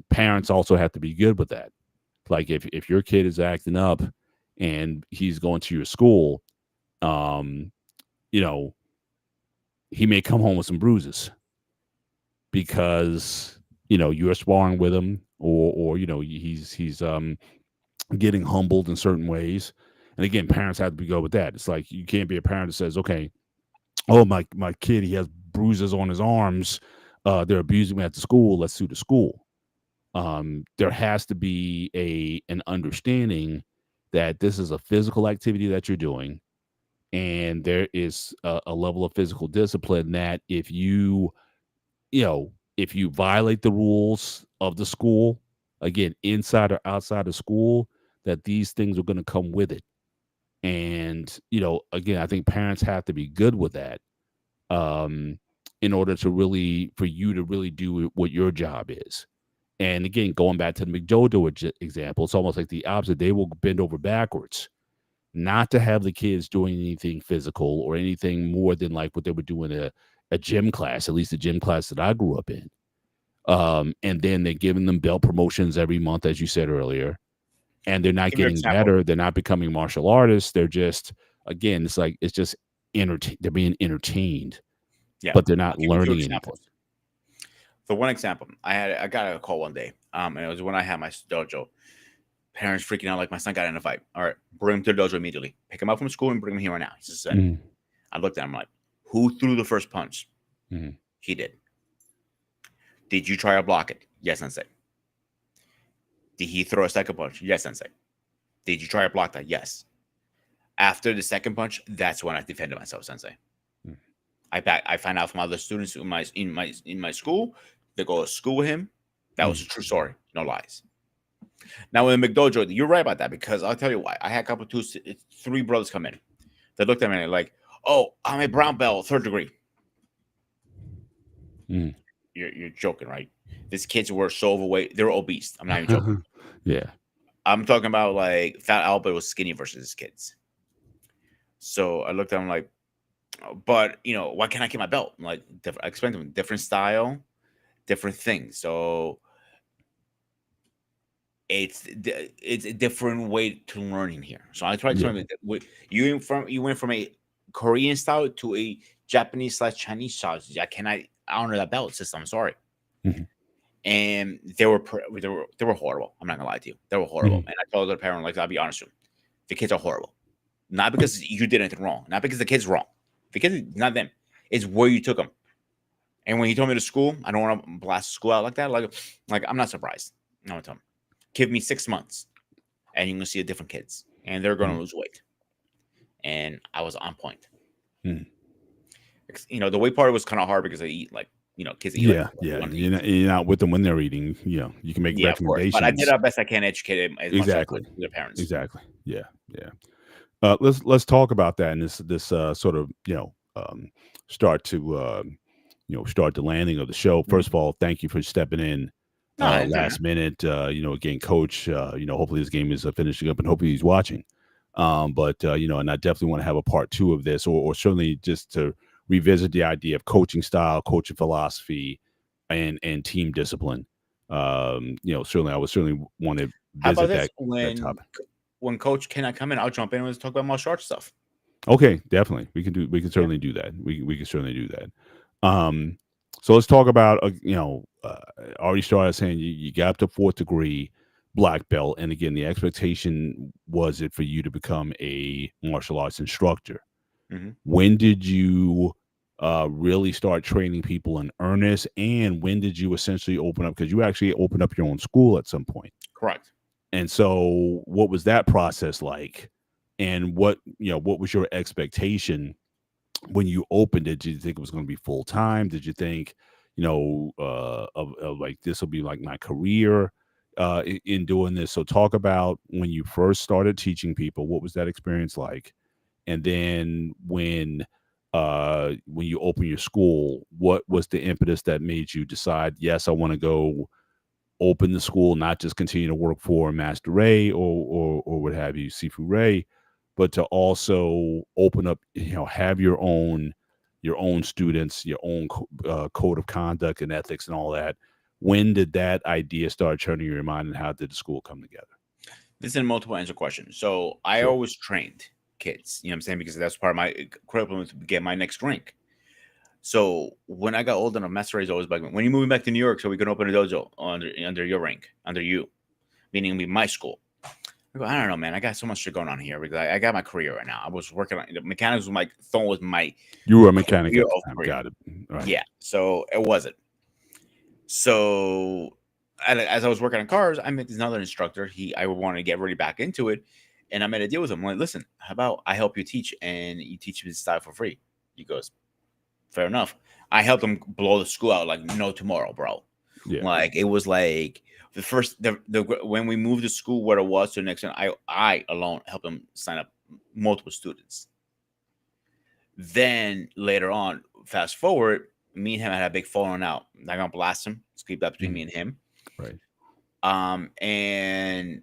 Parents also have to be good with that. Like if your kid is acting up and he's going to your school, um, you know, he may come home with some bruises because you're sparring with him, or he's getting humbled in certain ways. And again, parents have to be good with that. It's like you can't be a parent that says, okay, oh, my kid, he has bruises on his arms, they're abusing me at the school, let's sue the school. There has to be an understanding that this is a physical activity that you're doing, and there is a level of physical discipline that if you violate the rules of the school, again, inside or outside of school, that these things are going to come with it. And again, I think parents have to be good with that, um, in order for you to really do what your job is. And again, going back to the McDojo example, it's almost like the opposite. They will bend over backwards not to have the kids doing anything physical or anything more than like what they would do in a gym class, at least the gym class that I grew up in. And then they're giving them belt promotions every month, as you said earlier, and they're not Give me an getting example. better. They're not becoming martial artists. They're just, again, it's just they're being entertained, Yeah, but they're I'll not give you two learning anything. examples. For one example, I got a call one day, and it was when I had my dojo. Parents freaking out like my son got in a fight. All right, bring him to the dojo immediately. Pick him up from school and bring him here right now. He says, Mhm, I looked at him like, who threw the first punch? mhm, He did. Did you try to block it? Yes, Sensei. Did he throw a second punch? Yes, Sensei. Did you try to block that? Yes. After the second punch, that's when I defended myself, Sensei. mhm, I find out from other students in my school. They go to school with him. That was mhm. a true story, no lies. Now in McDojo, you're right about that because I'll tell you why. I had a couple, three brothers come in. They looked at me like, "Oh, I'm a brown belt, third degree." Mhm. You're joking, right? These kids were so overweight; they were obese. I'm not even joking. Yeah. I'm talking about like Fat Albert was skinny versus his kids. So I looked at him like, but why can't I keep my belt? I'm like, I explained to him, different style, different things. So it's a different way to learning here. So I tried to Yeah. explain that you went from a Korean style to a Japanese/Chinese style. I cannot honor that belt system. I'm sorry. Mhm, And they were horrible. I'm not gonna lie to you. They were horrible. mhm, And I told the parent, like, I'll be honest with you, the kids are horrible. Not because you did anything wrong, not because the kid's wrong. The kid's not them. It's where you took them. And when he told me to school, I don't want to blast school out like that. Like I'm not surprised. I want to tell him, give me 6 months, and you're gonna see a different kids, and they're gonna mhm, lose weight. And I was on point. mhm. The weight part was kind of hard because they eat like kids eat like Yeah, what they yeah. want to You're eat. not, you're not with them when they're eating. You can make Yeah, of course. But I did recommendations. our best I can educate them as much as I Exactly. could to their parents. Exactly. Yeah. Yeah. Let's talk about that and this sort of start to start the landing of the show. Mhm. First of all, thank you for stepping in No, anytime, man. last minute. Again, coach. Hopefully this game is finishing up, and hopefully he's watching. But and I definitely want to have a part two of this, or certainly just to revisit the idea of coaching style, coaching philosophy, and team discipline. Certainly I would certainly want to How about visit this? that topic. When Coach cannot come in, I'll jump in and let's talk about martial arts stuff. Okay, definitely. We can Yeah. certainly do that. We can certainly do that. Um, So let's talk about I already started saying you got up to fourth degree black belt, and again, the expectation was it for you to become a martial arts instructor. Mhm. When did you really start training people in earnest, and when did you essentially open up? Because you actually opened up your own school at some point. Correct. And so, what was that process like? And what was your expectation when you opened it? Did you think it was going to be full time? Did you think, of like this will be like my career in doing this? So, talk about when you first started teaching people. What was that experience like? And then when you open your school, what was the impetus that made you decide, yes, I want to go open the school, not just continue to work for Master Ray or what have you, Sifu Ray, but to also open up, have your own students, your own code of conduct and ethics and all that. When did that idea start turning your mind, and how did the school come together? This is a multiple answer question. So I Sure. always trained kids, you know what I'm saying? Because that's part of my curriculum to get my next rank. So when I got old enough, Master Ray is always like, when you moving back to New York so we can open a dojo under your rank, under you, meaning be my school. I go, I don't know, man. I got so much shit going on here because I got my career right now. I was working on the mechanics was my phone was my You were a mechanic career at the of time. career. Got it. All right. Yeah. So it wasn't. So as I was working on cars, I met this another instructor. I wanted to get really back into it. And I made a deal with him. I'm like, listen, how about I help you teach and you teach me this style for free? He goes, fair enough. I helped him blow the school out like no tomorrow, bro. Yeah. Like it was like the first when we moved the school where it was to the next one, I alone helped him sign up multiple students. Then later on, fast forward, me and him had a big falling out. I'm not gonna blast him. Let's keep that between me and him. Right. And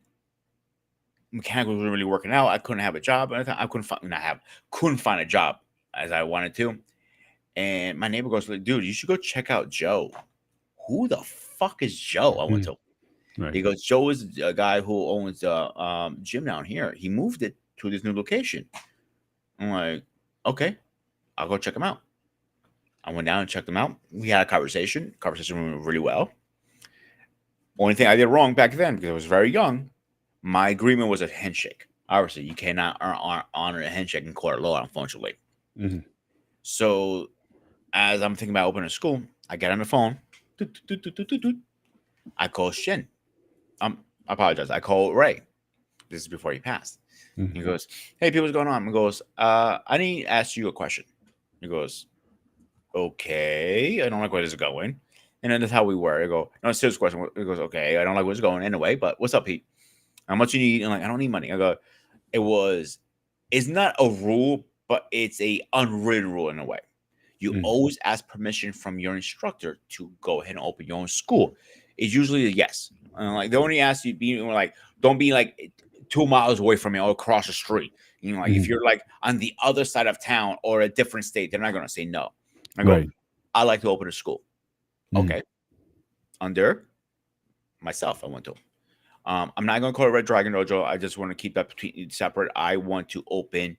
mechanical wasn't really working out. I couldn't have a job. I couldn't find a job as I wanted to. And my neighbor goes like, dude, you should go check out Joe. Who the fuck is Joe? I went to. Right. He goes, Joe is a guy who owns a gym down here. He moved it to this new location. I'm like, okay, I'll go check him out. I went down and checked him out. We had a conversation. Conversation went really well. Only thing I did wrong back then, because I was very young, my agreement was a handshake. Obviously, you cannot honor a handshake in court of law, unfortunately. Mhm. So, as I'm thinking about opening a school, I get on the phone. Doot, doot, doot, doot, doot, doot. I call Shin. I apologize. I call Ray. This is before he passed. Mhm. He goes, hey, people, what's going on? He goes, I need to ask you a question. He goes, okay, I don't like where this is going. And then that's how we were. I go, no, serious question. He goes, okay, I don't like where it's going anyway, but what's up, Pete? How much you need? And like, I don't need money. I go, it's not a rule, but it's a unwritten rule in a way. You Mhm. always ask permission from your instructor to go ahead and open your own school. It's usually a yes. Like they only ask you be like, don't be like 2 miles away from me or across the street. You know, like if Mhm. you're like on the other side of town or a different state, they're not gonna say no. I go, Right. I like to open a school. Mhm. Okay. Under myself, I went to. I'm not gonna call it Red Dragon Dojo. I just want to keep that between separate. I want to open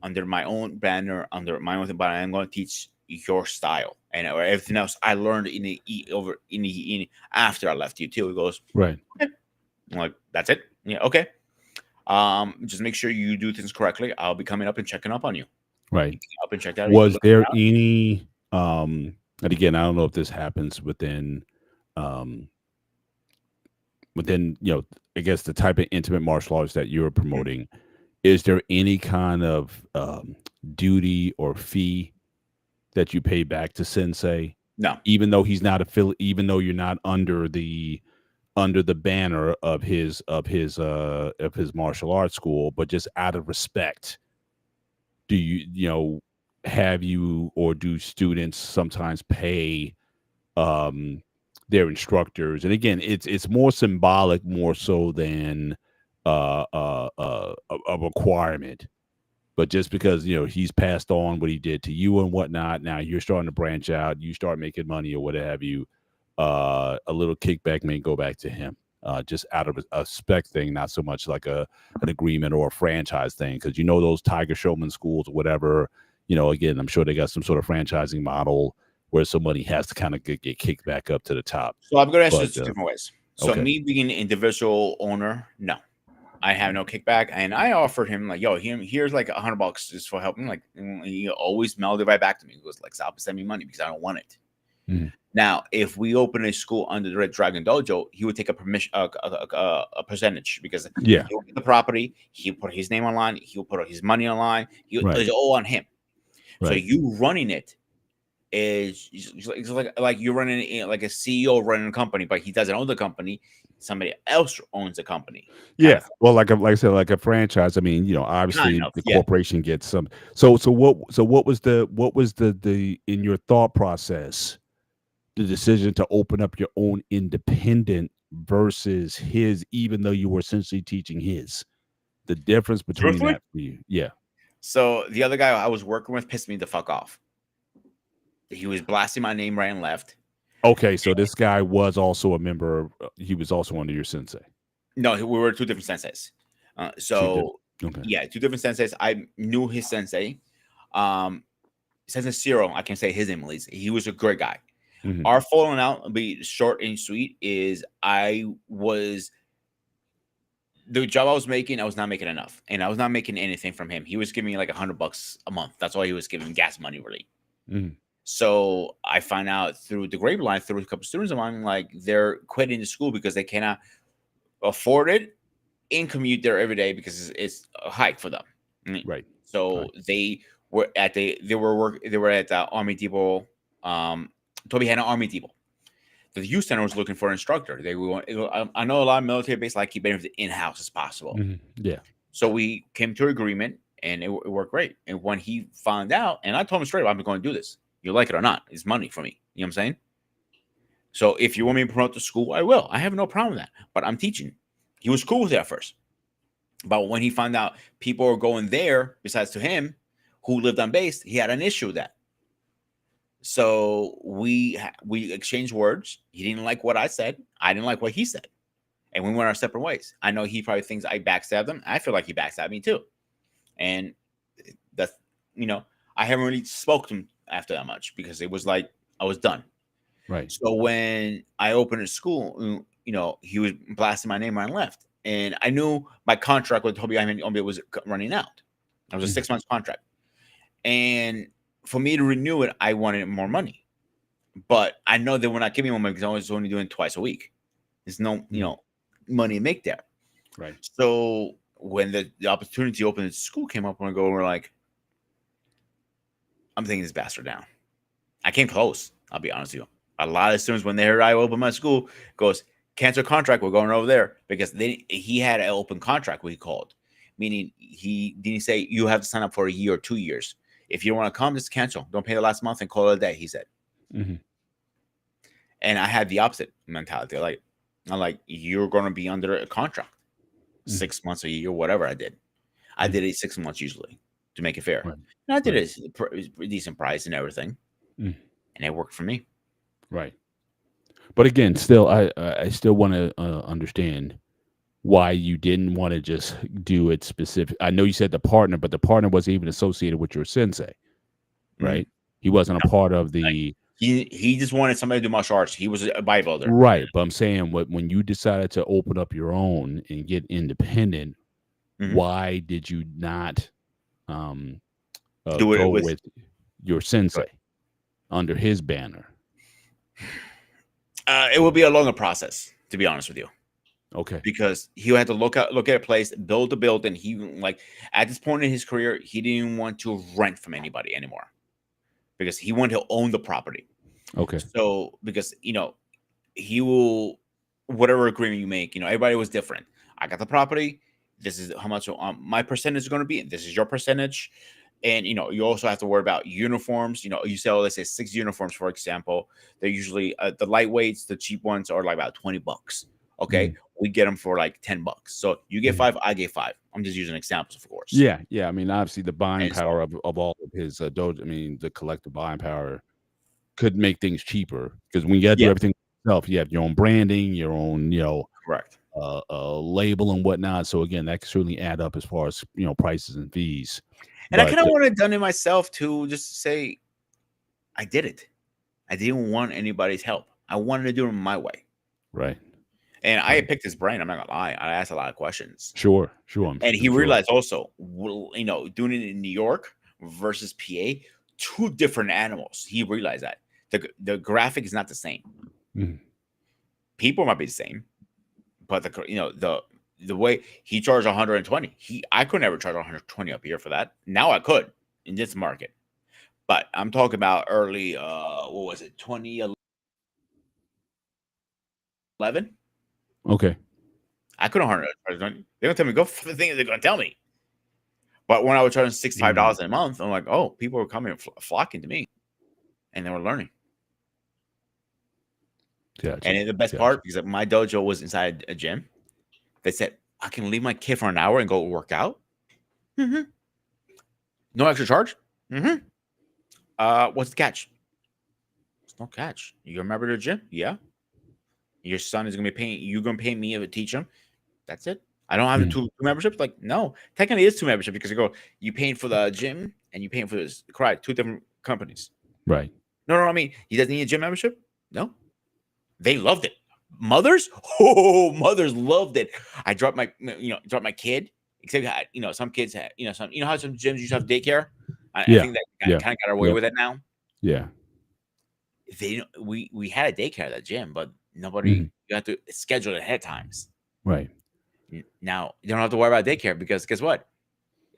under my own banner, under my own thing, but I'm going to teach your style and or everything else I learned in after I left you too. He goes, Right. okay. I'm like, that's it. Yeah, okay. Just make sure you do things correctly. I'll be coming up and checking up on you. Right. Up and check that out. Was there any and again, I don't know if this happens um within, I guess the type of intimate martial arts that you're promoting. Is there any kind of duty or fee that you pay back to Sensei, No, even though he's not even though you're not under the banner of his martial arts school, but just out of respect, do have you, or do students sometimes pay their instructors? And again, it's more symbolic, more so than a requirement. But just because he's passed on what he did to you and whatnot, now you're starting to branch out, you start making money or what have you. A little kickback may go back to him, just out of a spec thing, not so much like an agreement or a franchise thing. Because those Tiger Showman schools or whatever, again, I'm sure they got some sort of franchising model where somebody has to kind of get kicked back up to the top. So I'm going to answer But this two different ways. So okay, me being an individual owner, no, I have no kickback, and I offered him like, yo, here's like $100 just for helping. Like, he always mailed it right back to me. He goes like, stop sending me money because I don't want it. Mhm. Now, if we open a school under the Red Dragon Dojo, he would take a permission, a percentage because yeah, he'll get the property, he'll put his name online, he'll put his money online, right, it's all on him. So right. you running it is it's like you're running it like a CEO running a company, but he doesn't own the company. Somebody else owns the company. Kind Yeah. of thing. Well, like I said, like a franchise. I mean, Kind obviously of, the yeah. corporation gets some. So what was the in your thought process, the decision to open up your own independent versus his, even though you were essentially teaching his, the difference between Truthfully, that for you? Yeah. so the other guy I was working with pissed me the fuck off. He was blasting my name right and left. Okay. So this guy was also a member. He was also under your sensei. No, we were two different senseis. Two different. So Okay. yeah, two different senseis. I knew his sensei. Sensei Ciro, I can say his name at least. He was a great guy. Mhm. Our falling out, be short and sweet, is the job I was making, I was not making enough, and I was not making anything from him. He was giving me like $100 a month. That's all he was giving gas money, really. Mhm. So I find out through the grapevine, through a couple students of mine, like they're quitting the school because they cannot afford it and commute there every day because it's a hike for them. Right. So Right. they were at the Army Depot. Toby had an Army Depot. The youth center was looking for an instructor. I know a lot of military bases like keep everything in house as possible. Mhm. Yeah. So we came to an agreement, and it worked great. And when he found out, and I told him straight up, I'm going to do this. You like it or not, it's money for me. You know what I'm saying? So if you want me to promote the school, I will. I have no problem with that. But I'm teaching. He was cool with it at first. But when he found out people were going there, besides to him, who lived on base, he had an issue with that. So we exchanged words. He didn't like what I said. I didn't like what he said, and we went our separate ways. I know he probably thinks I backstabbed him. I feel like he backstabbed me too, and that's I haven't really spoke to him after that much because it was like I was done. Right. So when I opened a school, he was blasting my name right and left, and I knew my contract with Toby Ombi was running out. It was a 6 months contract, and for me to renew it, I wanted more money. But I know they were not giving me more money because I was only doing twice a week. There's no, money to make there. Right. So when the opportunity to open the school came up, we're like, I'm taking this bastard down. I came close. I'll be honest with you. A lot of students, when they heard I opened my school, goes, cancel contract. We're going over there because he had an open contract. We called, meaning he didn't say you have to sign up for a year or 2 years. If you don't want to come, just cancel. Don't pay the last month and call it a day. He said, Mhm. and I had the opposite mentality. I'm like, you're going to be under a contract, 6 months, a year, whatever. I did it 6 months usually to make it fair. Right. And I did it a decent price and everything, Mm. and it worked for me. Right. But again, still, I still want to understand why you didn't want to just do it specific. I know you said the partner, but the partner wasn't even associated with your sensei, right? He wasn't a part of the He just wanted somebody to do martial arts. He was a bodybuilder. right. But I'm saying when you decided to open up your own and get independent, why did you not Do it go with with your sensei under his banner? it will be a longer process, to be honest with you. Okay. Because he had to look at a place, build a building. He like at this point in his career, he didn't want to rent from anybody anymore because he wanted to own the property. Okay. So because he will whatever agreement you make, everybody was different. I got the property. This is how much my percentage is going to be. This is your percentage. And you also have to worry about uniforms. You sell, let's say 6 uniforms, for example. They're usually the lightweights, the cheap ones are like about $20. Okay, we get them for like $10. So you get 5, I get 5. I'm just using examples, of course. Yeah. I mean, obviously, the buying And power of all of his dojo. I mean, the collective buying power could make things cheaper because when you got to do everything yourself, you have your own branding, your own, correct. Label and whatnot. So again, that can certainly add up as far as prices and fees. And I kind of want it done it myself to just say, I did it. I didn't want anybody's help. I wanted to do it my way. Right. And I Right. picked his brain. I'm not gonna lie. I asked a lot of questions, Sure. Sure. and he I'm sure. realized also, well, doing it in New York versus PA, two different animals. He realized that the graphic is not the same. Mhm. People might be the same, but the way he charged 120, I could never charge 120 up here for that. Now I could in this market, but I'm talking about early. What was it? 2011. Okay. I couldn't 120. They're gonna tell me go for the thing they're gonna tell me. But when I was charging $65 Mm. a month, I'm like, oh, people were coming flocking to me, and they were learning. Gotcha. And the best Gotcha. part, because my dojo was inside a gym, they said I can leave my kid for an hour and go work out. Mm-hmm. No extra charge. Mm-hmm. What's the catch? There's no catch. You remember the gym? Yeah. Your son is gonna be paying. You're gonna pay me to teach him. That's it. I don't have the Mhm. two memberships. Like, no, technically it's two memberships because you paying for the gym and you paying for this karate, two different companies. Right. No, I mean, he doesn't need a gym membership. No, they loved it. Mothers, oh, mothers loved it. I dropped my kid. Except some kids had, how some gyms used to have daycare. I Yeah. think that Yeah. kind of got away Yep. with it now. Yeah. We had a daycare at that gym, but nobody. Mhm. You have to schedule it ahead of times. Right. Now you don't have to worry about daycare because guess what?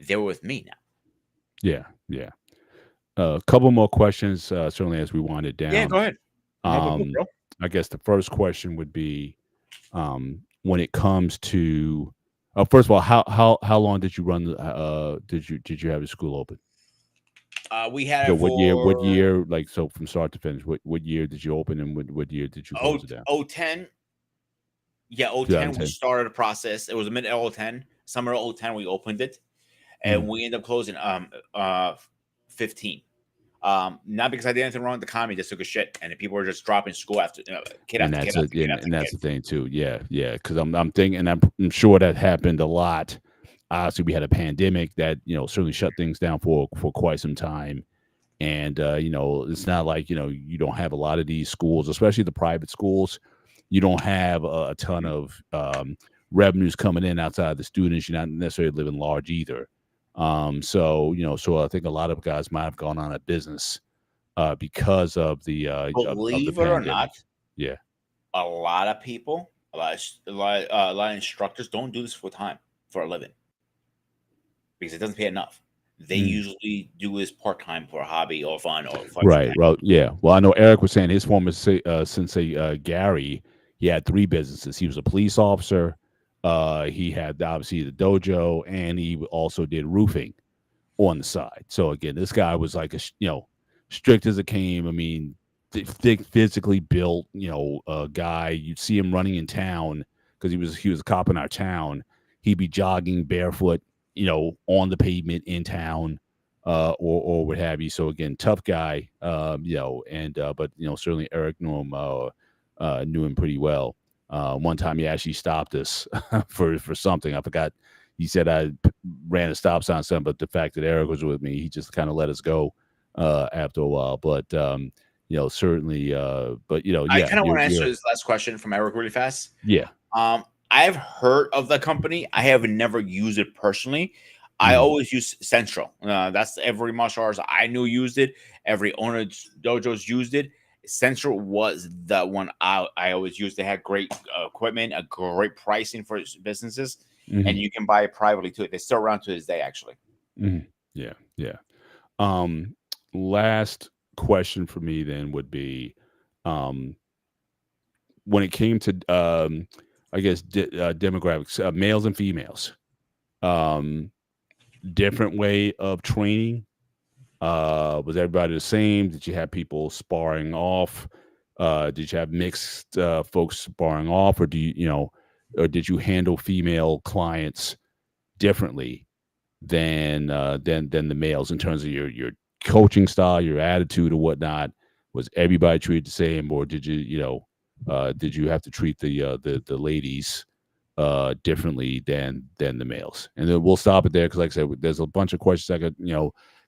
They were with me now. Yeah. Yeah. A couple more questions, certainly as we wind it Yeah, down. go ahead. No, go, Um, bro. I guess the first question would be, when it comes to, first of all, how long did you run? Did you have the school open? We had So it what for year, like, so from start to finish, what year did you open, and what year did you close it down? 10. Yeah, 010 we 2010. started the process. It was mid 010, summer 010 we opened it, and Mhm. we ended up closing 15. Not because I did anything wrong with the economy, just took a shit, and people were just dropping school after kid And after kid that's after it, kid after and that's kid. the thing too. Yeah, yeah. Because I'm thinking, I'm sure that happened a lot. Obviously, we had a pandemic that certainly shut things down for quite some time. And it's not like you don't have a lot of these schools, especially the private schools. You don't have a ton of revenues coming in outside the students. You're not necessarily living large either. So I think a lot of guys might have gone on a business because of the Believe it or not, pandemic. Yeah. a lot of people, a lot of instructors don't do this full time for a living because it doesn't pay enough. They Mm. usually do this part time for a hobby or fun or fun for Right. passion. Well, yeah. Well, I know Eric was saying his former sensei, Gary, he had three businesses. He was a police officer. He had obviously the dojo, and he also did roofing on the side. So again, this guy was like strict as it came. I mean, thick, physically built, guy. You'd see him running in town because he was a cop in our town. He'd be jogging barefoot, on the pavement in town, or what have you. So again, tough guy, and but certainly Eric knew him pretty well. One time he actually stopped us for something. I forgot. He said ran a stop sign, something, but the fact that Eric was with me, he just kind of let us go after a while. But certainly, but I yeah, kind of want to answer you're this last question from Eric really fast. yeah. I've heard of the company. I have never used it personally. I Mhm. always use Central. That's every martial arts I knew used it. Every owner dojos used it. Central was the one I always used. They had great equipment, a great pricing for businesses, and Mhm. you can buy it privately too. They're still around to this day, actually. Mhm. Yeah, yeah. Um, Last question for me then would be, um, when it came to, I guess, demographics, males and females, um, different way of training. Was everybody the same? Did you have people sparring off? Did you have mixed folks sparring off, or or did you handle female clients differently than the males in terms of your coaching style, your attitude, or whatnot? Was everybody treated the same, or did you have to treat the ladies differently than the males? And then we'll stop it there because, like I said, there's a bunch of questions I could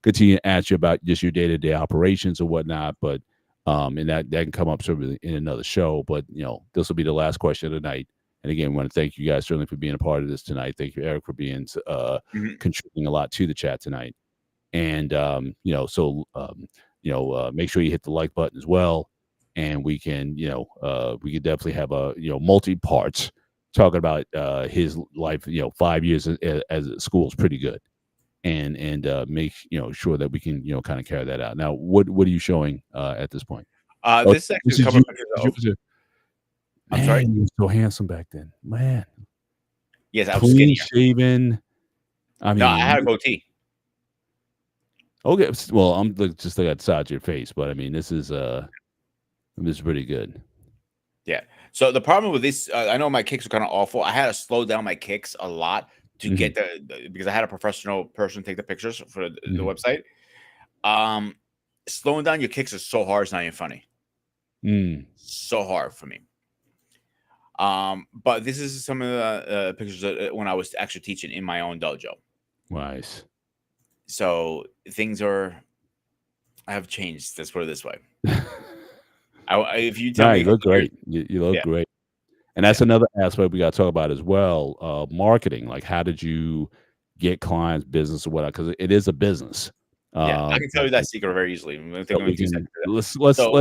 continue to ask you about just your day to day operations or whatnot. But And that can come up certainly in another show. But this will be the last question of the night. And again, we want to thank you guys certainly for being a part of this tonight. Thank you, Eric, for being Mhm. contributing a lot to the chat tonight. And make sure you hit the like button as well. And we can definitely have a multi parts talking about his life. 5 years as at school is pretty good, and make sure that we can kind of carry that out. Now, what are you showing at this point? Oh, This is actually this a is couple you. of pictures This of. is yours. I'm sorry. Man, you were so handsome back then. Man, Yes, I was clean skinnier. shaven. I No, I had a mean, goatee. okay. Well, I'm just like outside your face, but I mean, this is pretty good. Yeah. So the problem with this, I know my kicks are kind of awful. I had to slow down my kicks a lot to Mhm. get because I had a professional person take the pictures for the Mhm. website. Um, Slowing down your kicks is so hard. It's not even funny. Mm, So hard for me. But this is some of the pictures when I was actually teaching in my own dojo. nice. So things have changed. Let's put it this way. If you tell No, me, you look great. You look yeah, great. And yeah, that's another aspect we got to talk about as well. Marketing. Like, how did you get clients, business, or whatnot? Because it is a business. yeah, I can tell you And that secret very easily. It'll take so me we 2 seconds. can To do that. So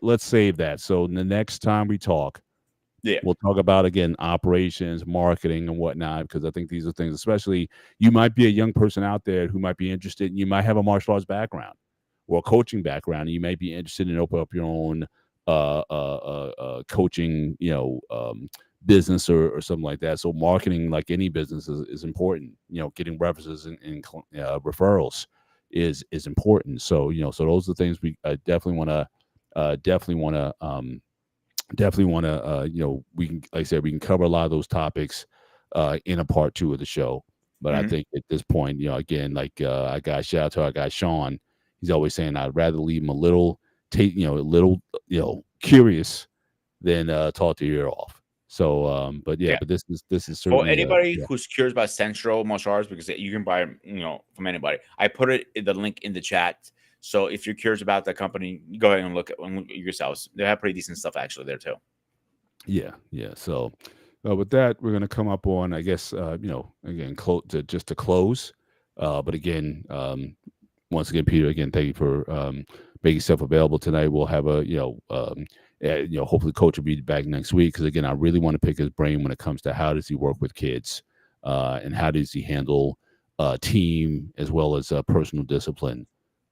let's save that. So the next time we talk, yeah, we'll talk about again operations, marketing, and whatnot. Because I think these are things, especially you might be a young person out there who might be interested. And you might have a martial arts background or a coaching background, and you may be interested in open up your own coaching, business or something like that. So marketing, like any business, is important. Getting references and referrals is important. So so those are the things we definitely want to we can, like I said, we can cover a lot of those topics in a part 2 of the show. But I mhm, think at this point, again, like I got shout out to our guy Sean. He's always saying I'd rather leave him a little a little curious than talk to your ear off. So but yeah, yeah. but this is For certainly anybody yeah. who's curious about Central martial arts, because you can buy, from anybody. I put the link in the chat. So if you're curious about the company, go ahead and look at yourselves. They have pretty decent stuff actually there too. Yeah, yeah. So with that, we're gonna come up on, I guess, again, to close. But again, once again, Peter, again, thank you for making yourself available tonight. We'll have hopefully Coach will be back next week because again, I really want to pick his brain when it comes to how does he work with kids, and how does he handle team as well as personal discipline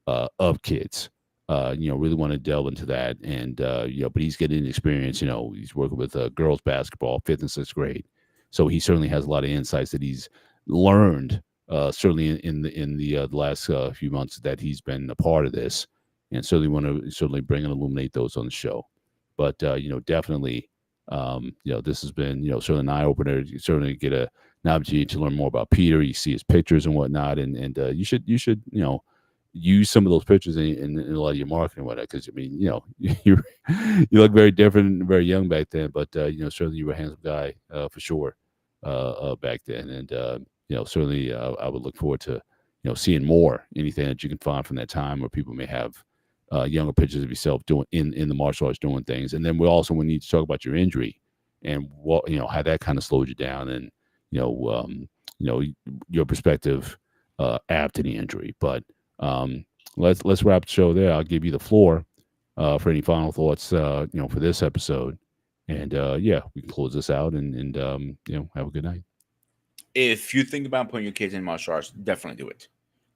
of kids. Really want to delve into that, and but he's getting experience. He's working with girls basketball, 5th and 6th grade, so he certainly has a lot of insights that he's learned. Certainly in the last few months that he's been a part of this, and certainly want to bring and illuminate those on the show. But definitely, this has been certainly an eye opener. You certainly get an opportunity to learn more about Peter. You see his pictures and whatnot, and you should use some of those pictures in a lot of your marketing with it. Because I mean, you look very different and very young back then, but certainly you were a handsome guy for sure back then, and certainly I would look forward to seeing more anything that you can find from that time, where people may have younger pictures of yourself doing in the martial arts doing things, and then we need to talk about your injury and what how that kind of slowed you down, and you know um, your perspective after the injury, but. Let's wrap the show there. I'll give you the floor for any final thoughts, for this episode, and yeah, we can close this out and have a good night. If you think about putting your kids in martial arts, definitely do it.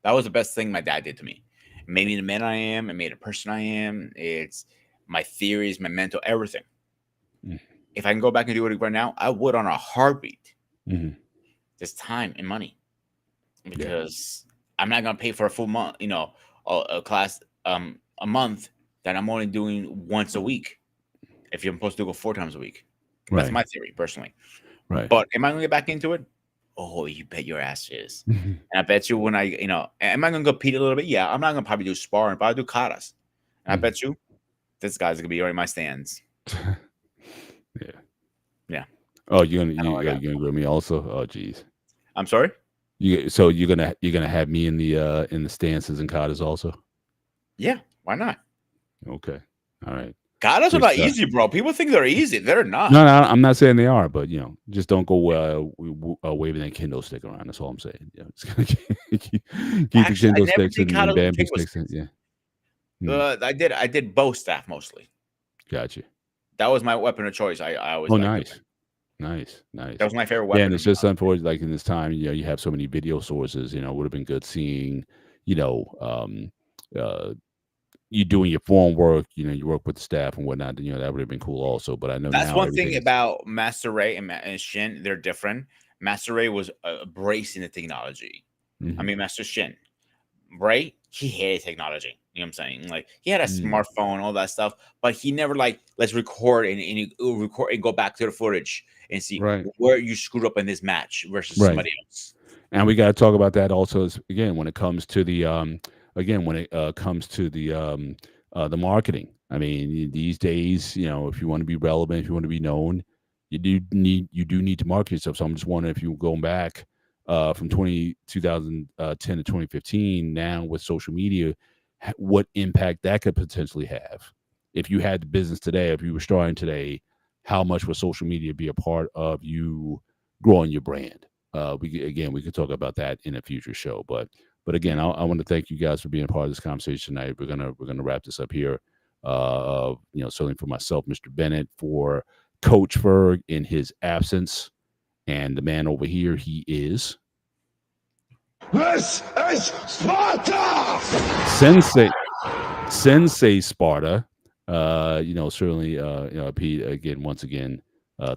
That was the best thing my dad did to me. It made me the man I am. It made the person I am. It's my theories, my mental, everything. Mm. If I can go back and do it right now, I would on a heartbeat. Mhm. There's time and money Yeah, because I'm not gonna pay for a full month, a class a month that I'm only doing once a week. If you're supposed to go 4 times a week, that's right, my theory personally. right. But am I gonna get back into it? Oh, you bet your ass is. Mhm. And I bet you when am I gonna compete a little bit? Yeah, I'm not gonna probably do sparring, but I'll do katas. And I Mhm. bet you this guy's gonna be right in my stands. Yeah. Yeah, Oh, that's all I got. you're gonna grill me also. Oh, geez. I'm sorry. You're gonna have me in the stances and katas also. Yeah, why not? Okay. All right. Katas are Just not easy, bro. People think they're easy. They're no, not. no, I'm not saying they are, but just don't go waving that Kindle stick around. That's all I'm saying. Just gotta keep the Actually, I Kindle never sticks did and katas with bamboo Kingo sticks. sticks. Yeah. Hmm, I did bow staff mostly. got you. That was my weapon of choice. I always Oh, liked doing. nice. Nice, That nice. was my favorite Yeah, and weapon. it's just unfortunate, like in this time, you have so many video sources. It would have been good seeing, you know, uh, you doing your form work. You work with the staff and whatnot. That would have been cool also. But I know That's now one everything thing is. about Master Ray and Shin. They're different. Master Ray was embracing the technology. I Mhm. mean, Master Shin, Ray, he hated technology. You know what I'm saying? Like he had a Mm, smartphone, all that stuff, but he never like let's record and record and go back to the footage and see right, where you screwed up in this match versus right. somebody else. And we got to talk about that also again when it comes to the marketing. I mean, these days, if you want to be relevant, if you want to be known, you do need to market yourself. So I'm just wondering if you're going back from 2010 to 2015 now with social media, what impact that could potentially have. If you had the business today, if you were starting today, how much would social media be a part of you growing your brand? We could talk about that in a future show, but again, I want to thank you guys for being a part of this conversation tonight. We're gonna wrap this up here. Certainly for myself, Mr. Bennett, for Coach Ferg in his absence, and the man over here, he is This is Sparta! Sensei Sparta. Certainly, Pete, again, once again,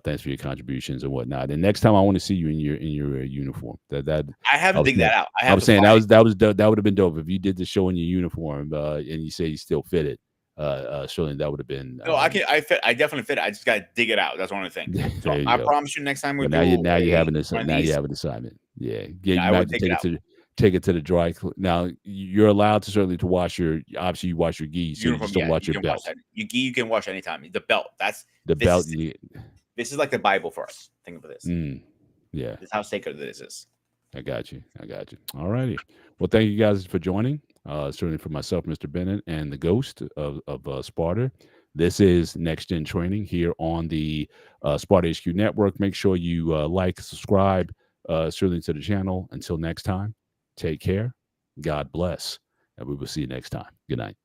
thanks for your contributions and whatnot. And next time, I want to see you in your uniform. That I have I to was dig saying, that out. I I have was to saying find. that would have been dope if you did the show in your uniform, and you say you still fit it. Certainly that would have been. No, I can. I fit. I definitely fit. I just gotta dig it out. That's one thing. So There you I go. promise you, next time we Well, do now you have one of now you these, have an assignment. Yeah, yeah, you I might will have to dig it out. take it to the now. You're allowed to certainly to wash your obviously you wash your gi, so you Uniform, just don't yeah, wash you your can wash belt. that. You can wash anytime. The belt. The This belt is you need. this is like the Bible for us. Think of this. Mm, yeah, This is how sacred this is. I got you. I got you. All righty. Well, thank you guys for joining. Certainly for myself, Mr. Bennett, and the ghost of Sparta. This is Next Gen Training here on the Sparta HQ Network. Make sure you like, subscribe, certainly to the channel. Until next time, take care. God bless. And we will see you next time. Good night.